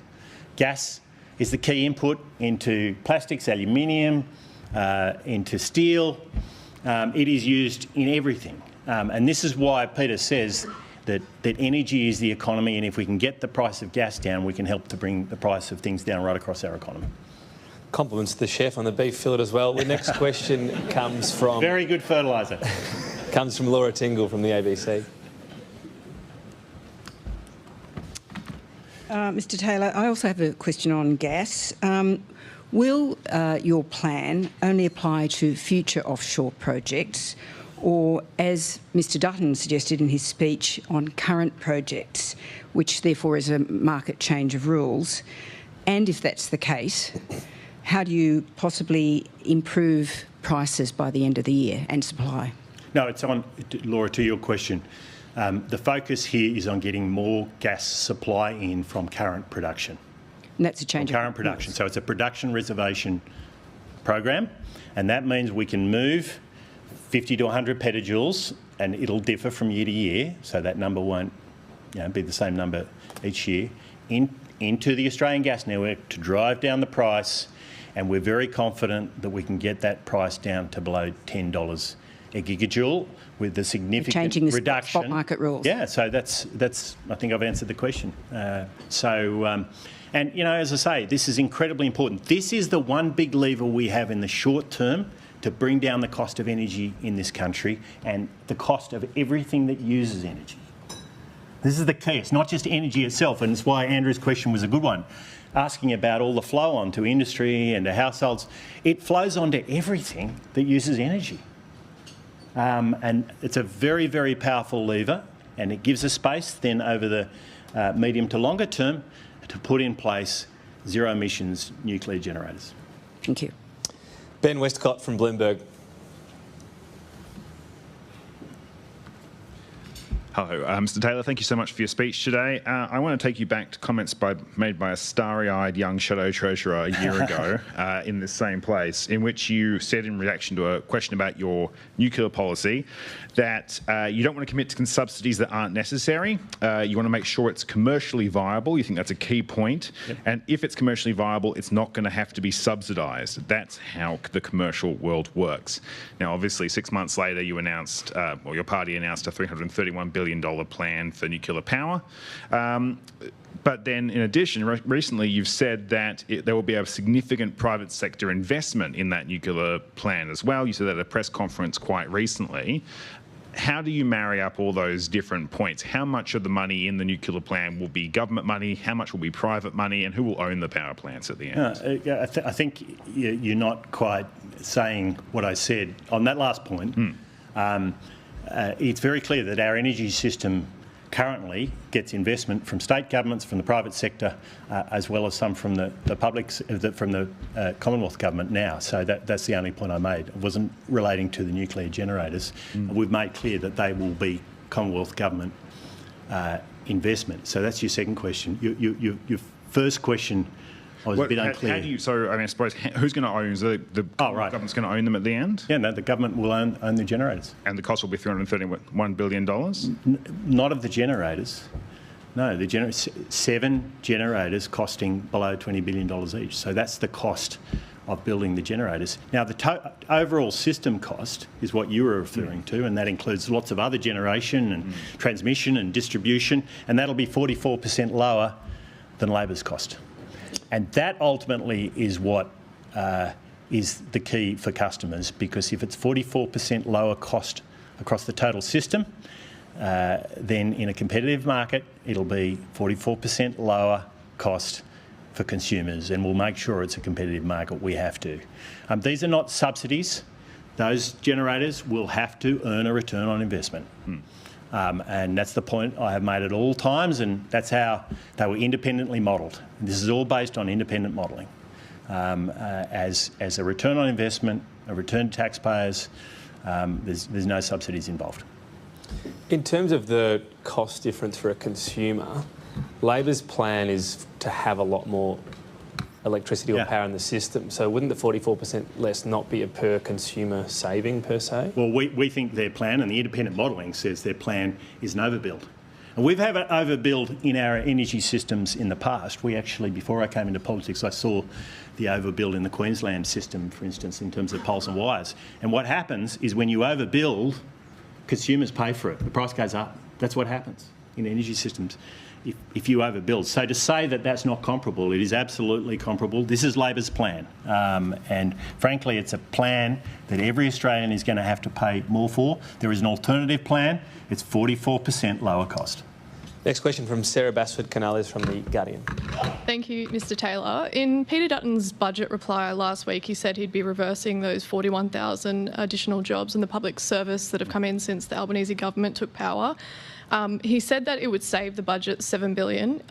Gas is the key input into plastics, aluminium, into steel. It is used in everything. And this is why Peter says that energy is the economy, and if we can get the price of gas down, we can help to bring the price of things down right across our economy. Compliments to the chef on the beef fillet as well. The next question comes from... Very good fertiliser. Comes from Laura Tingle from the ABC. Mr Taylor, I also have a question on gas. Will your plan only apply to future offshore projects, or, as Mr Dutton suggested in his speech, on current projects, which therefore is a market change of rules? And if that's the case, how do you possibly improve prices by the end of the year and supply? No, it's on, Laura, to your question. The focus here is on getting more gas supply in from current production. And that's a change of current production. So it's a production reservation program, and that means we can move 50 to 100 petajoules, and it'll differ from year to year, so that number won't be the same number each year, into the Australian gas network to drive down the price, and we're very confident that we can get that price down to below $10 a gigajoule with the significant changing the reduction. Spot market rules. Yeah, so that's. I think I've answered the question. And as I say, this is incredibly important. This is the one big lever we have in the short term to bring down the cost of energy in this country and the cost of everything that uses energy. This is the key. It's not just energy itself, and it's why Andrew's question was a good one, asking about all the flow on to industry and to households. It flows on to everything that uses energy. And it's a very, very powerful lever, and it gives us space then over the medium to longer term to put in place zero emissions nuclear generators. Thank you. Ben Westcott from Bloomberg. Hello, Mr Taylor, thank you so much for your speech today. I want to take you back to comments made by a starry-eyed young shadow treasurer a year ago in this same place, in which you said in reaction to a question about your nuclear policy that you don't want to commit to subsidies that aren't necessary. You want to make sure it's commercially viable. You think that's a key point. Yep. And if it's commercially viable, it's not going to have to be subsidised. That's how the commercial world works. Now, obviously, 6 months later, you announced, or your party announced, a $331 billion plan for nuclear power. But then, in addition, recently you've said that there will be a significant private sector investment in that nuclear plan as well. You said that at a press conference quite recently. How do you marry up all those different points? How much of the money in the nuclear plan will be government money? How much will be private money? And who will own the power plants at the end? I think you're not quite saying what I said on that last point. It's very clear that our energy system currently gets investment from state governments, from the private sector, as well as some from the Commonwealth government now. So that's the only point I made. It wasn't relating to the nuclear generators. We've made clear that they will be Commonwealth government investment. So that's your second question. Your first question was a bit unclear. How do you? So I suppose who's going to own the government's going to own them at the end? Yeah, no, the government will own the generators. And the cost will be $331 billion? Not of the generators. No, 7 generators costing below $20 billion each. So that's the cost of building the generators. Now, the overall system cost is what you were referring to, and that includes lots of other generation and transmission and distribution, and that'll be 44% lower than Labor's cost. And that ultimately is what is the key for customers, because if it's 44% lower cost across the total system, then in a competitive market, it'll be 44% lower cost for consumers, and we'll make sure it's a competitive market. We have to. These are not subsidies. Those generators will have to earn a return on investment. And that's the point I have made at all times, and that's how they were independently modelled. This is all based on independent modelling. As a return on investment, a return to taxpayers, there's no subsidies involved. In terms of the cost difference for a consumer, Labor's plan is to have a lot more electricity or Yeah. power in the system. So wouldn't the 44% less not be a per consumer saving per se? Well, we think their plan, and the independent modelling says their plan is an overbuild. And we've had an overbuild in our energy systems in the past. We actually, before I came into politics, I saw the overbuild in the Queensland system, for instance, in terms of poles and wires. And what happens is when you overbuild, consumers pay for it. The price goes up. That's what happens in energy systems if you overbuild. So to say that that's not comparable, it is absolutely comparable. This is Labor's plan. And frankly, it's a plan that every Australian is going to have to pay more for. There is an alternative plan. It's 44% lower cost. Next question from Sarah Basford-Canales from The Guardian. Thank you, Mr Taylor. In Peter Dutton's budget reply last week, he said he'd be reversing those 41,000 additional jobs in the public service that have come in since the Albanese government took power. He said that it would save the budget $7 billion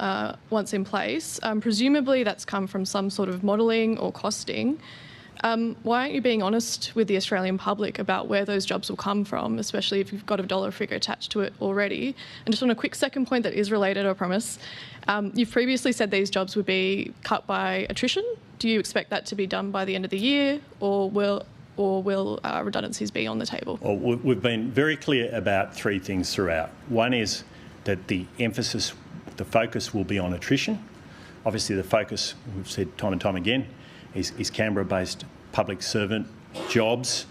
once in place. Presumably that's come from some sort of modelling or costing. Why aren't you being honest with the Australian public about where those jobs will come from, especially if you've got a dollar figure attached to it already? And just on a quick second point that is related, I promise, you've previously said these jobs would be cut by attrition. Do you expect that to be done by the end of the year, or will redundancies be on the table? Well, we've been very clear about three things throughout. One is that the focus will be on attrition. Obviously, the focus, we've said time and time again, is Canberra-based public servant jobs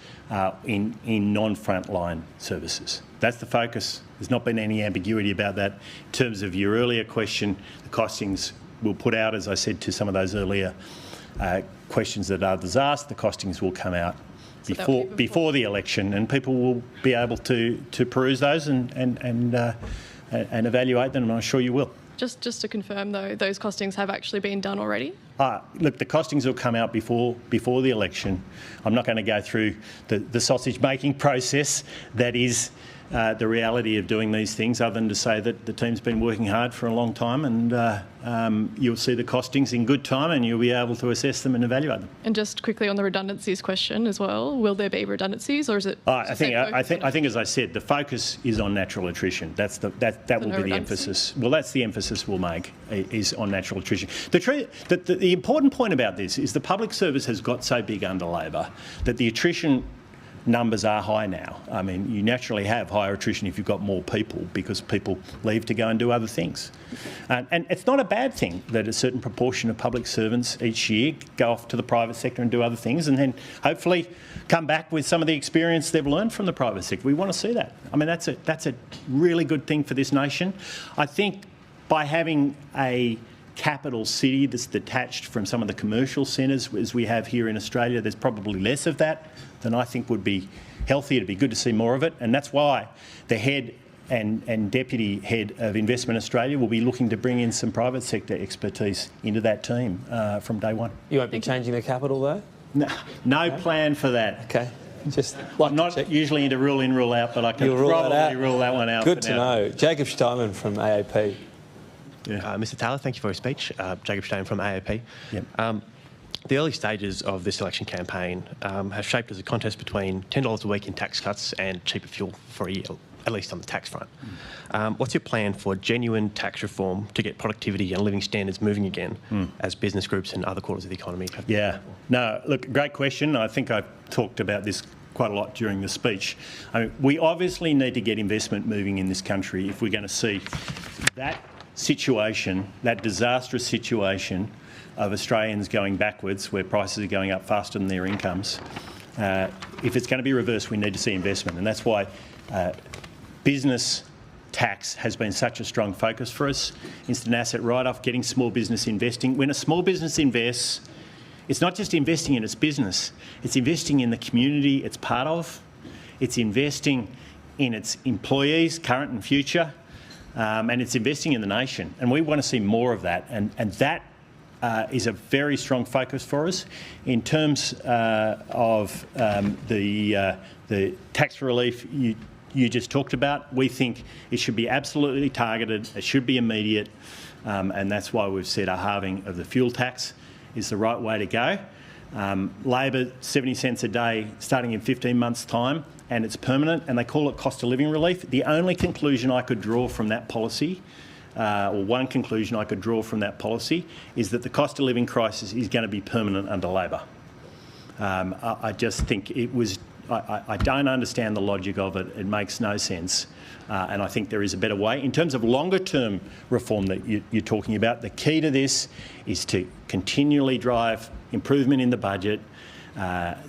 in non-frontline services. That's the focus. There's not been any ambiguity about that. In terms of your earlier question, the costings we'll put out, as I said to some of those earlier questions that others asked, the costings will come out before the election, and people will be able to peruse those and evaluate them, and I'm sure you will. Just to confirm, though, those costings have actually been done already? Look, the costings will come out before the election. I'm not going to go through the sausage-making process that is the reality of doing these things, other than to say that the team's been working hard for a long time, and you'll see the costings in good time, and you'll be able to assess them and evaluate them. And just quickly on the redundancies question as well, will there be redundancies, or is it? I think, as I said, the focus is on natural attrition. That will be the emphasis. Well, that's the emphasis we'll make, is on natural attrition. The important point about this is the public service has got so big under Labor that the attrition numbers are high now. I mean, you naturally have higher attrition if you've got more people, because people leave to go and do other things. And it's not a bad thing that a certain proportion of public servants each year go off to the private sector and do other things, and then hopefully come back with some of the experience they've learned from the private sector. We want to see that. I mean, that's a really good thing for this nation. I think by having a capital city that's detached from some of the commercial centres as we have here in Australia, there's probably less of that than I think would be healthy. It'd be good to see more of it, and that's why the head and deputy head of Investment Australia will be looking to bring in some private sector expertise into that team from day one. You won't be changing the capital though? No plan for that. Okay. Just I'm not usually into rule in, rule out, but I can probably rule that one out. Good to know. Jacob Steinman from AAP. Yeah. Mr Taylor, thank you for your speech. Jacob Stein from AAP. Yep. The early stages of this election campaign have shaped as a contest between $10 a week in tax cuts and cheaper fuel for a year, at least on the tax front. What's your plan for genuine tax reform to get productivity and living standards moving again as business groups and other quarters of the economy have been? Yeah. No, look, great question. I think I've talked about this quite a lot during the speech. I mean, we obviously need to get investment moving in this country if we're going to see that situation, that disastrous situation of Australians going backwards, where prices are going up faster than their incomes. If it's going to be reversed, we need to see investment, and that's why business tax has been such a strong focus for us. Instant asset write-off, getting small business investing. When a small business invests, it's not just investing in its business, it's investing in the community it's part of, it's investing in its employees, current and future, and it's investing in the nation. And we want to see more of that, and that is a very strong focus for us. In terms of the tax relief you just talked about, we think it should be absolutely targeted, it should be immediate, and that's why we've said a halving of the fuel tax is the right way to go. Labor, 70 cents a day starting in 15 months' time, and it's permanent, and they call it cost of living relief. The only conclusion I could draw from that policy or one conclusion I could draw from that policy is that the cost of living crisis is going to be permanent under Labor. I just think it was, I don't understand the logic of it. It makes no sense. And I think there is a better way. In terms of longer term reform that you're talking about, the key to this is to continually drive improvement in the budget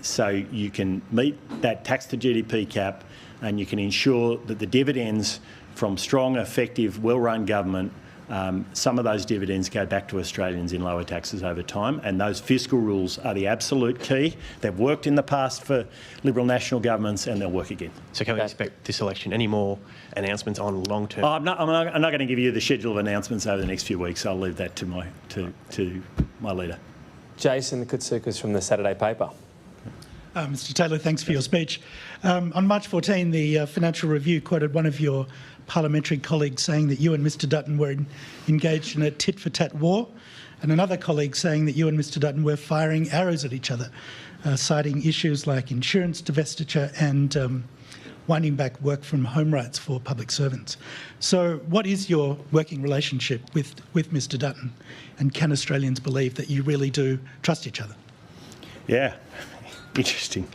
so you can meet that tax to GDP cap and you can ensure that the dividends from strong, effective, well-run government, some of those dividends go back to Australians in lower taxes over time, and those fiscal rules are the absolute key. They've worked in the past for Liberal national governments and they'll work again. So can we expect this election any more announcements on long-term? I'm not going to give you the schedule of announcements over the next few weeks. I'll leave that to my leader. Jason Kutsukas from the Saturday paper. Mr Taylor, thanks for your speech. On March 14, the Financial Review quoted one of your parliamentary colleagues saying that you and Mr Dutton were engaged in a tit-for-tat war, and another colleague saying that you and Mr Dutton were firing arrows at each other, citing issues like insurance divestiture and winding back work from home rights for public servants. So what is your working relationship with Mr Dutton, and can Australians believe that you really do trust each other? Yeah, interesting.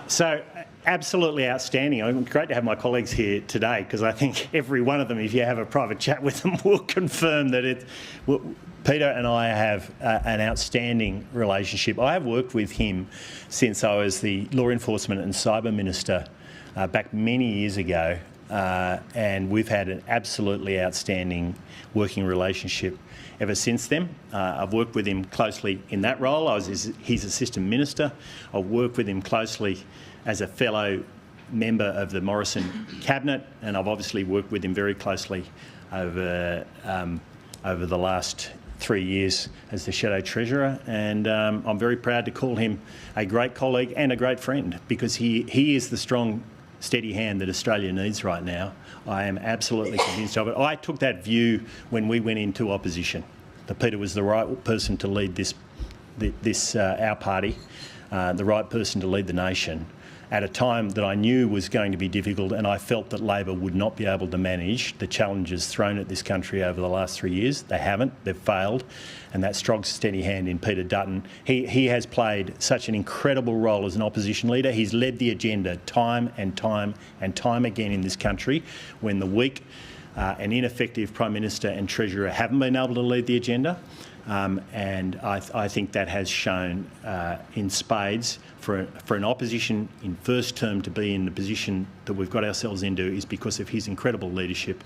So absolutely outstanding. Great to have my colleagues here today because I think every one of them, if you have a private chat with them, will confirm that Peter and I have an outstanding relationship. I have worked with him since I was the Law Enforcement and Cyber Minister back many years ago, and we've had an absolutely outstanding working relationship ever since then. I've worked with him closely in that role. I was his Assistant Minister. I've worked with him closely as a fellow member of the Morrison Cabinet, and I've obviously worked with him very closely over the last 3 years as the Shadow Treasurer, and I'm very proud to call him a great colleague and a great friend because he is the strong, steady hand that Australia needs right now. I am absolutely convinced of it. I took that view when we went into opposition, that Peter was the right person to lead our party, the right person to lead the nation, at a time that I knew was going to be difficult, and I felt that Labor would not be able to manage the challenges thrown at this country over the last 3 years. They haven't, they've failed, and that strong, steady hand in Peter Dutton, he has played such an incredible role as an opposition leader. He's led the agenda time and time and time again in this country when the weak and ineffective Prime Minister and Treasurer haven't been able to lead the agenda. And I think that has shown in spades for an opposition in first term to be in the position that we've got ourselves into is because of his incredible leadership,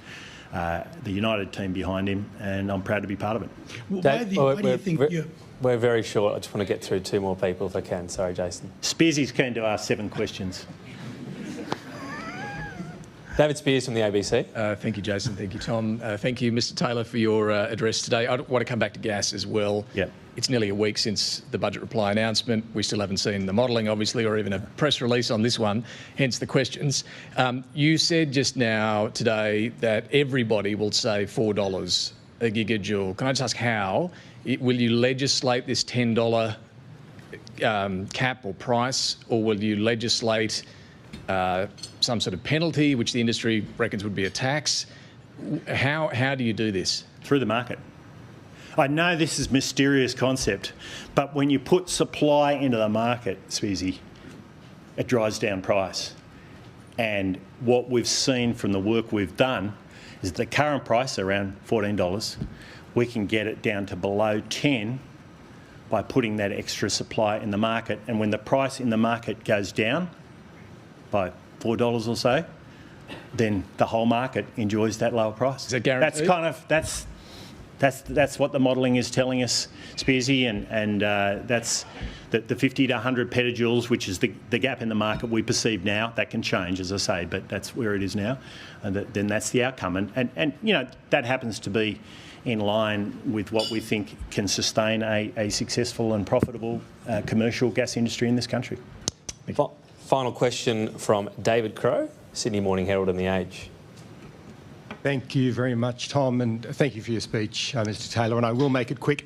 the united team behind him, and I'm proud to be part of it. Why do you think we're very short. I just want to get through two more people if I can. Sorry, Jason. Spearsy's keen to ask 7 questions. David Spears from the ABC. Thank you, Jason. Thank you, Tom. Thank you, Mr Taylor, for your address today. I want to come back to gas as well. Yep. It's nearly a week since the budget reply announcement. We still haven't seen the modelling, obviously, or even a press release on this one, hence the questions. You said just now today that everybody will save $4 a gigajoule. Can I just ask how? Will you legislate this $10 cap or price, or will you legislate some sort of penalty, which the industry reckons would be a tax? How do you do this? Through the market. I know this is a mysterious concept, but when you put supply into the market, Spearsy, it drives down price. And what we've seen from the work we've done is the current price around $14. We can get it down to below 10 by putting that extra supply in the market. And when the price in the market goes down by $4 or so, then the whole market enjoys that lower price. Is that guaranteed? That's what the modelling is telling us, Spearsy, and that's the 50 to 100 petajoules, which is the gap in the market we perceive now. That can change, as I say, but that's where it is now, and then that's the outcome. And you know, that happens to be in line with what we think can sustain a successful and profitable commercial gas industry in this country. Final question from David Crowe, Sydney Morning Herald and The Age. Thank you very much, Tom, and thank you for your speech, Mr Taylor, and I will make it quick.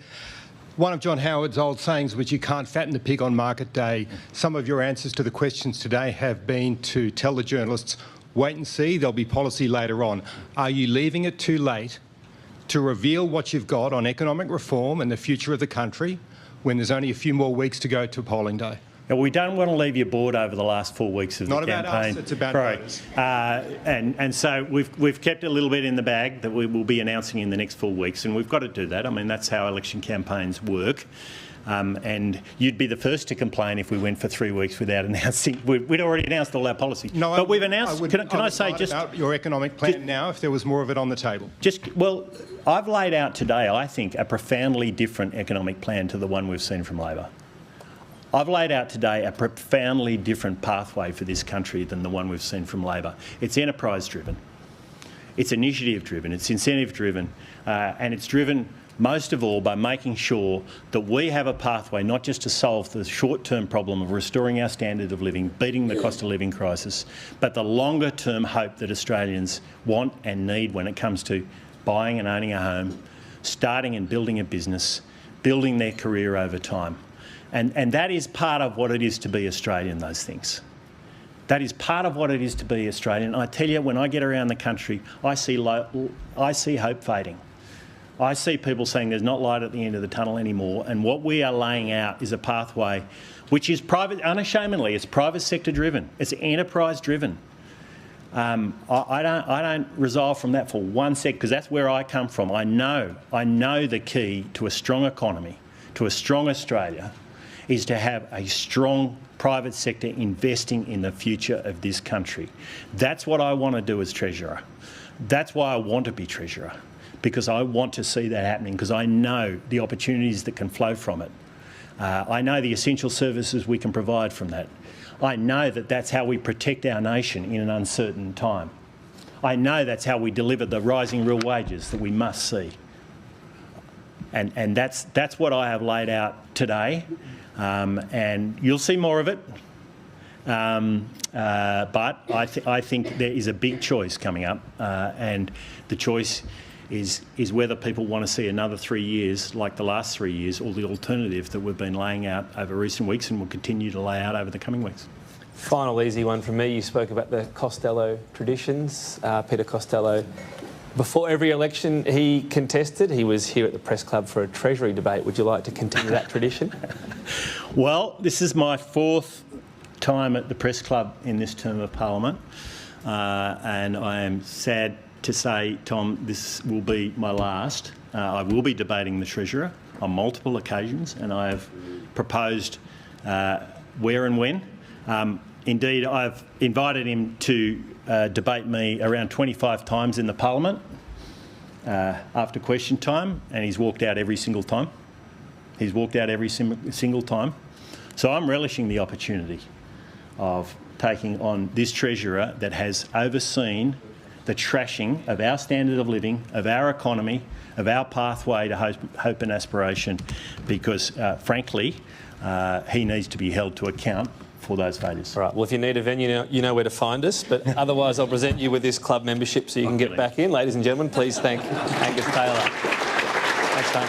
One of John Howard's old sayings was you can't fatten the pig on market day. Some of your answers to the questions today have been to tell the journalists Wait and see, there'll be policy later on. Are you leaving it too late to reveal what you've got on economic reform and the future of the country when there's only a few more weeks to go to polling day? Now, we don't want to leave you bored over the last 4 weeks of the campaign. Not about us, it's about voters. And so we've kept a little bit in the bag that we will be announcing in the next 4 weeks, and we've got to do that. I mean, that's how election campaigns work. And you'd be the first to complain if we went for 3 weeks without announcing. We'd already announced all our policy. No, but we've announced. Can I say write just about your economic plan now if there was more of it on the table? Well, I've laid out today, I think, a profoundly different economic plan to the one we've seen from Labor. I've laid out today a profoundly different pathway for this country than the one we've seen from Labor. It's enterprise-driven, it's initiative-driven, it's incentive-driven, and it's driven most of all by making sure that we have a pathway not just to solve the short-term problem of restoring our standard of living, beating the cost of living crisis, but the longer-term hope that Australians want and need when it comes to buying and owning a home, starting and building a business, building their career over time. And that is part of what it is to be Australian, those things. That is part of what it is to be Australian. I tell you, when I get around the country, I see hope fading. I see people saying there's not light at the end of the tunnel anymore, and what we are laying out is a pathway which is private, unashamedly, it's private sector driven, it's enterprise driven. I don't resolve from that for 1 sec, because that's where I come from. I know the key to a strong economy, to a strong Australia, is to have a strong private sector investing in the future of this country. That's what I want to do as Treasurer. That's why I want to be Treasurer, because I want to see that happening, because I know the opportunities that can flow from it. I know the essential services we can provide from that. I know that that's how we protect our nation in an uncertain time. I know that's how we deliver the rising real wages that we must see. And that's what I have laid out today. And you'll see more of it. But I think there is a big choice coming up, and the choice is whether people want to see another 3 years like the last 3 years, or the alternative that we've been laying out over recent weeks and will continue to lay out over the coming weeks. Final easy one from me. You spoke about the Costello traditions. Peter Costello, before every election he contested, he was here at the Press Club for a Treasury debate. Would you like to continue that tradition? Well, this is my 4th time at the Press Club in this term of Parliament, and I am sad to say, Tom, this will be my last. I will be debating the Treasurer on multiple occasions, and I have proposed where and when. Indeed, I've invited him to debate me around 25 times in the Parliament after question time, and he's walked out every single time. He's walked out every single time. So I'm relishing the opportunity of taking on this Treasurer that has overseen the trashing of our standard of living, of our economy, of our pathway to hope and aspiration, because, frankly, he needs to be held to account for those failures. All right, well, if you need a venue, you know where to find us, but otherwise I'll present you with this club membership so you can get back in. Ladies and gentlemen, please thank Angus Taylor. Thanks, Tom.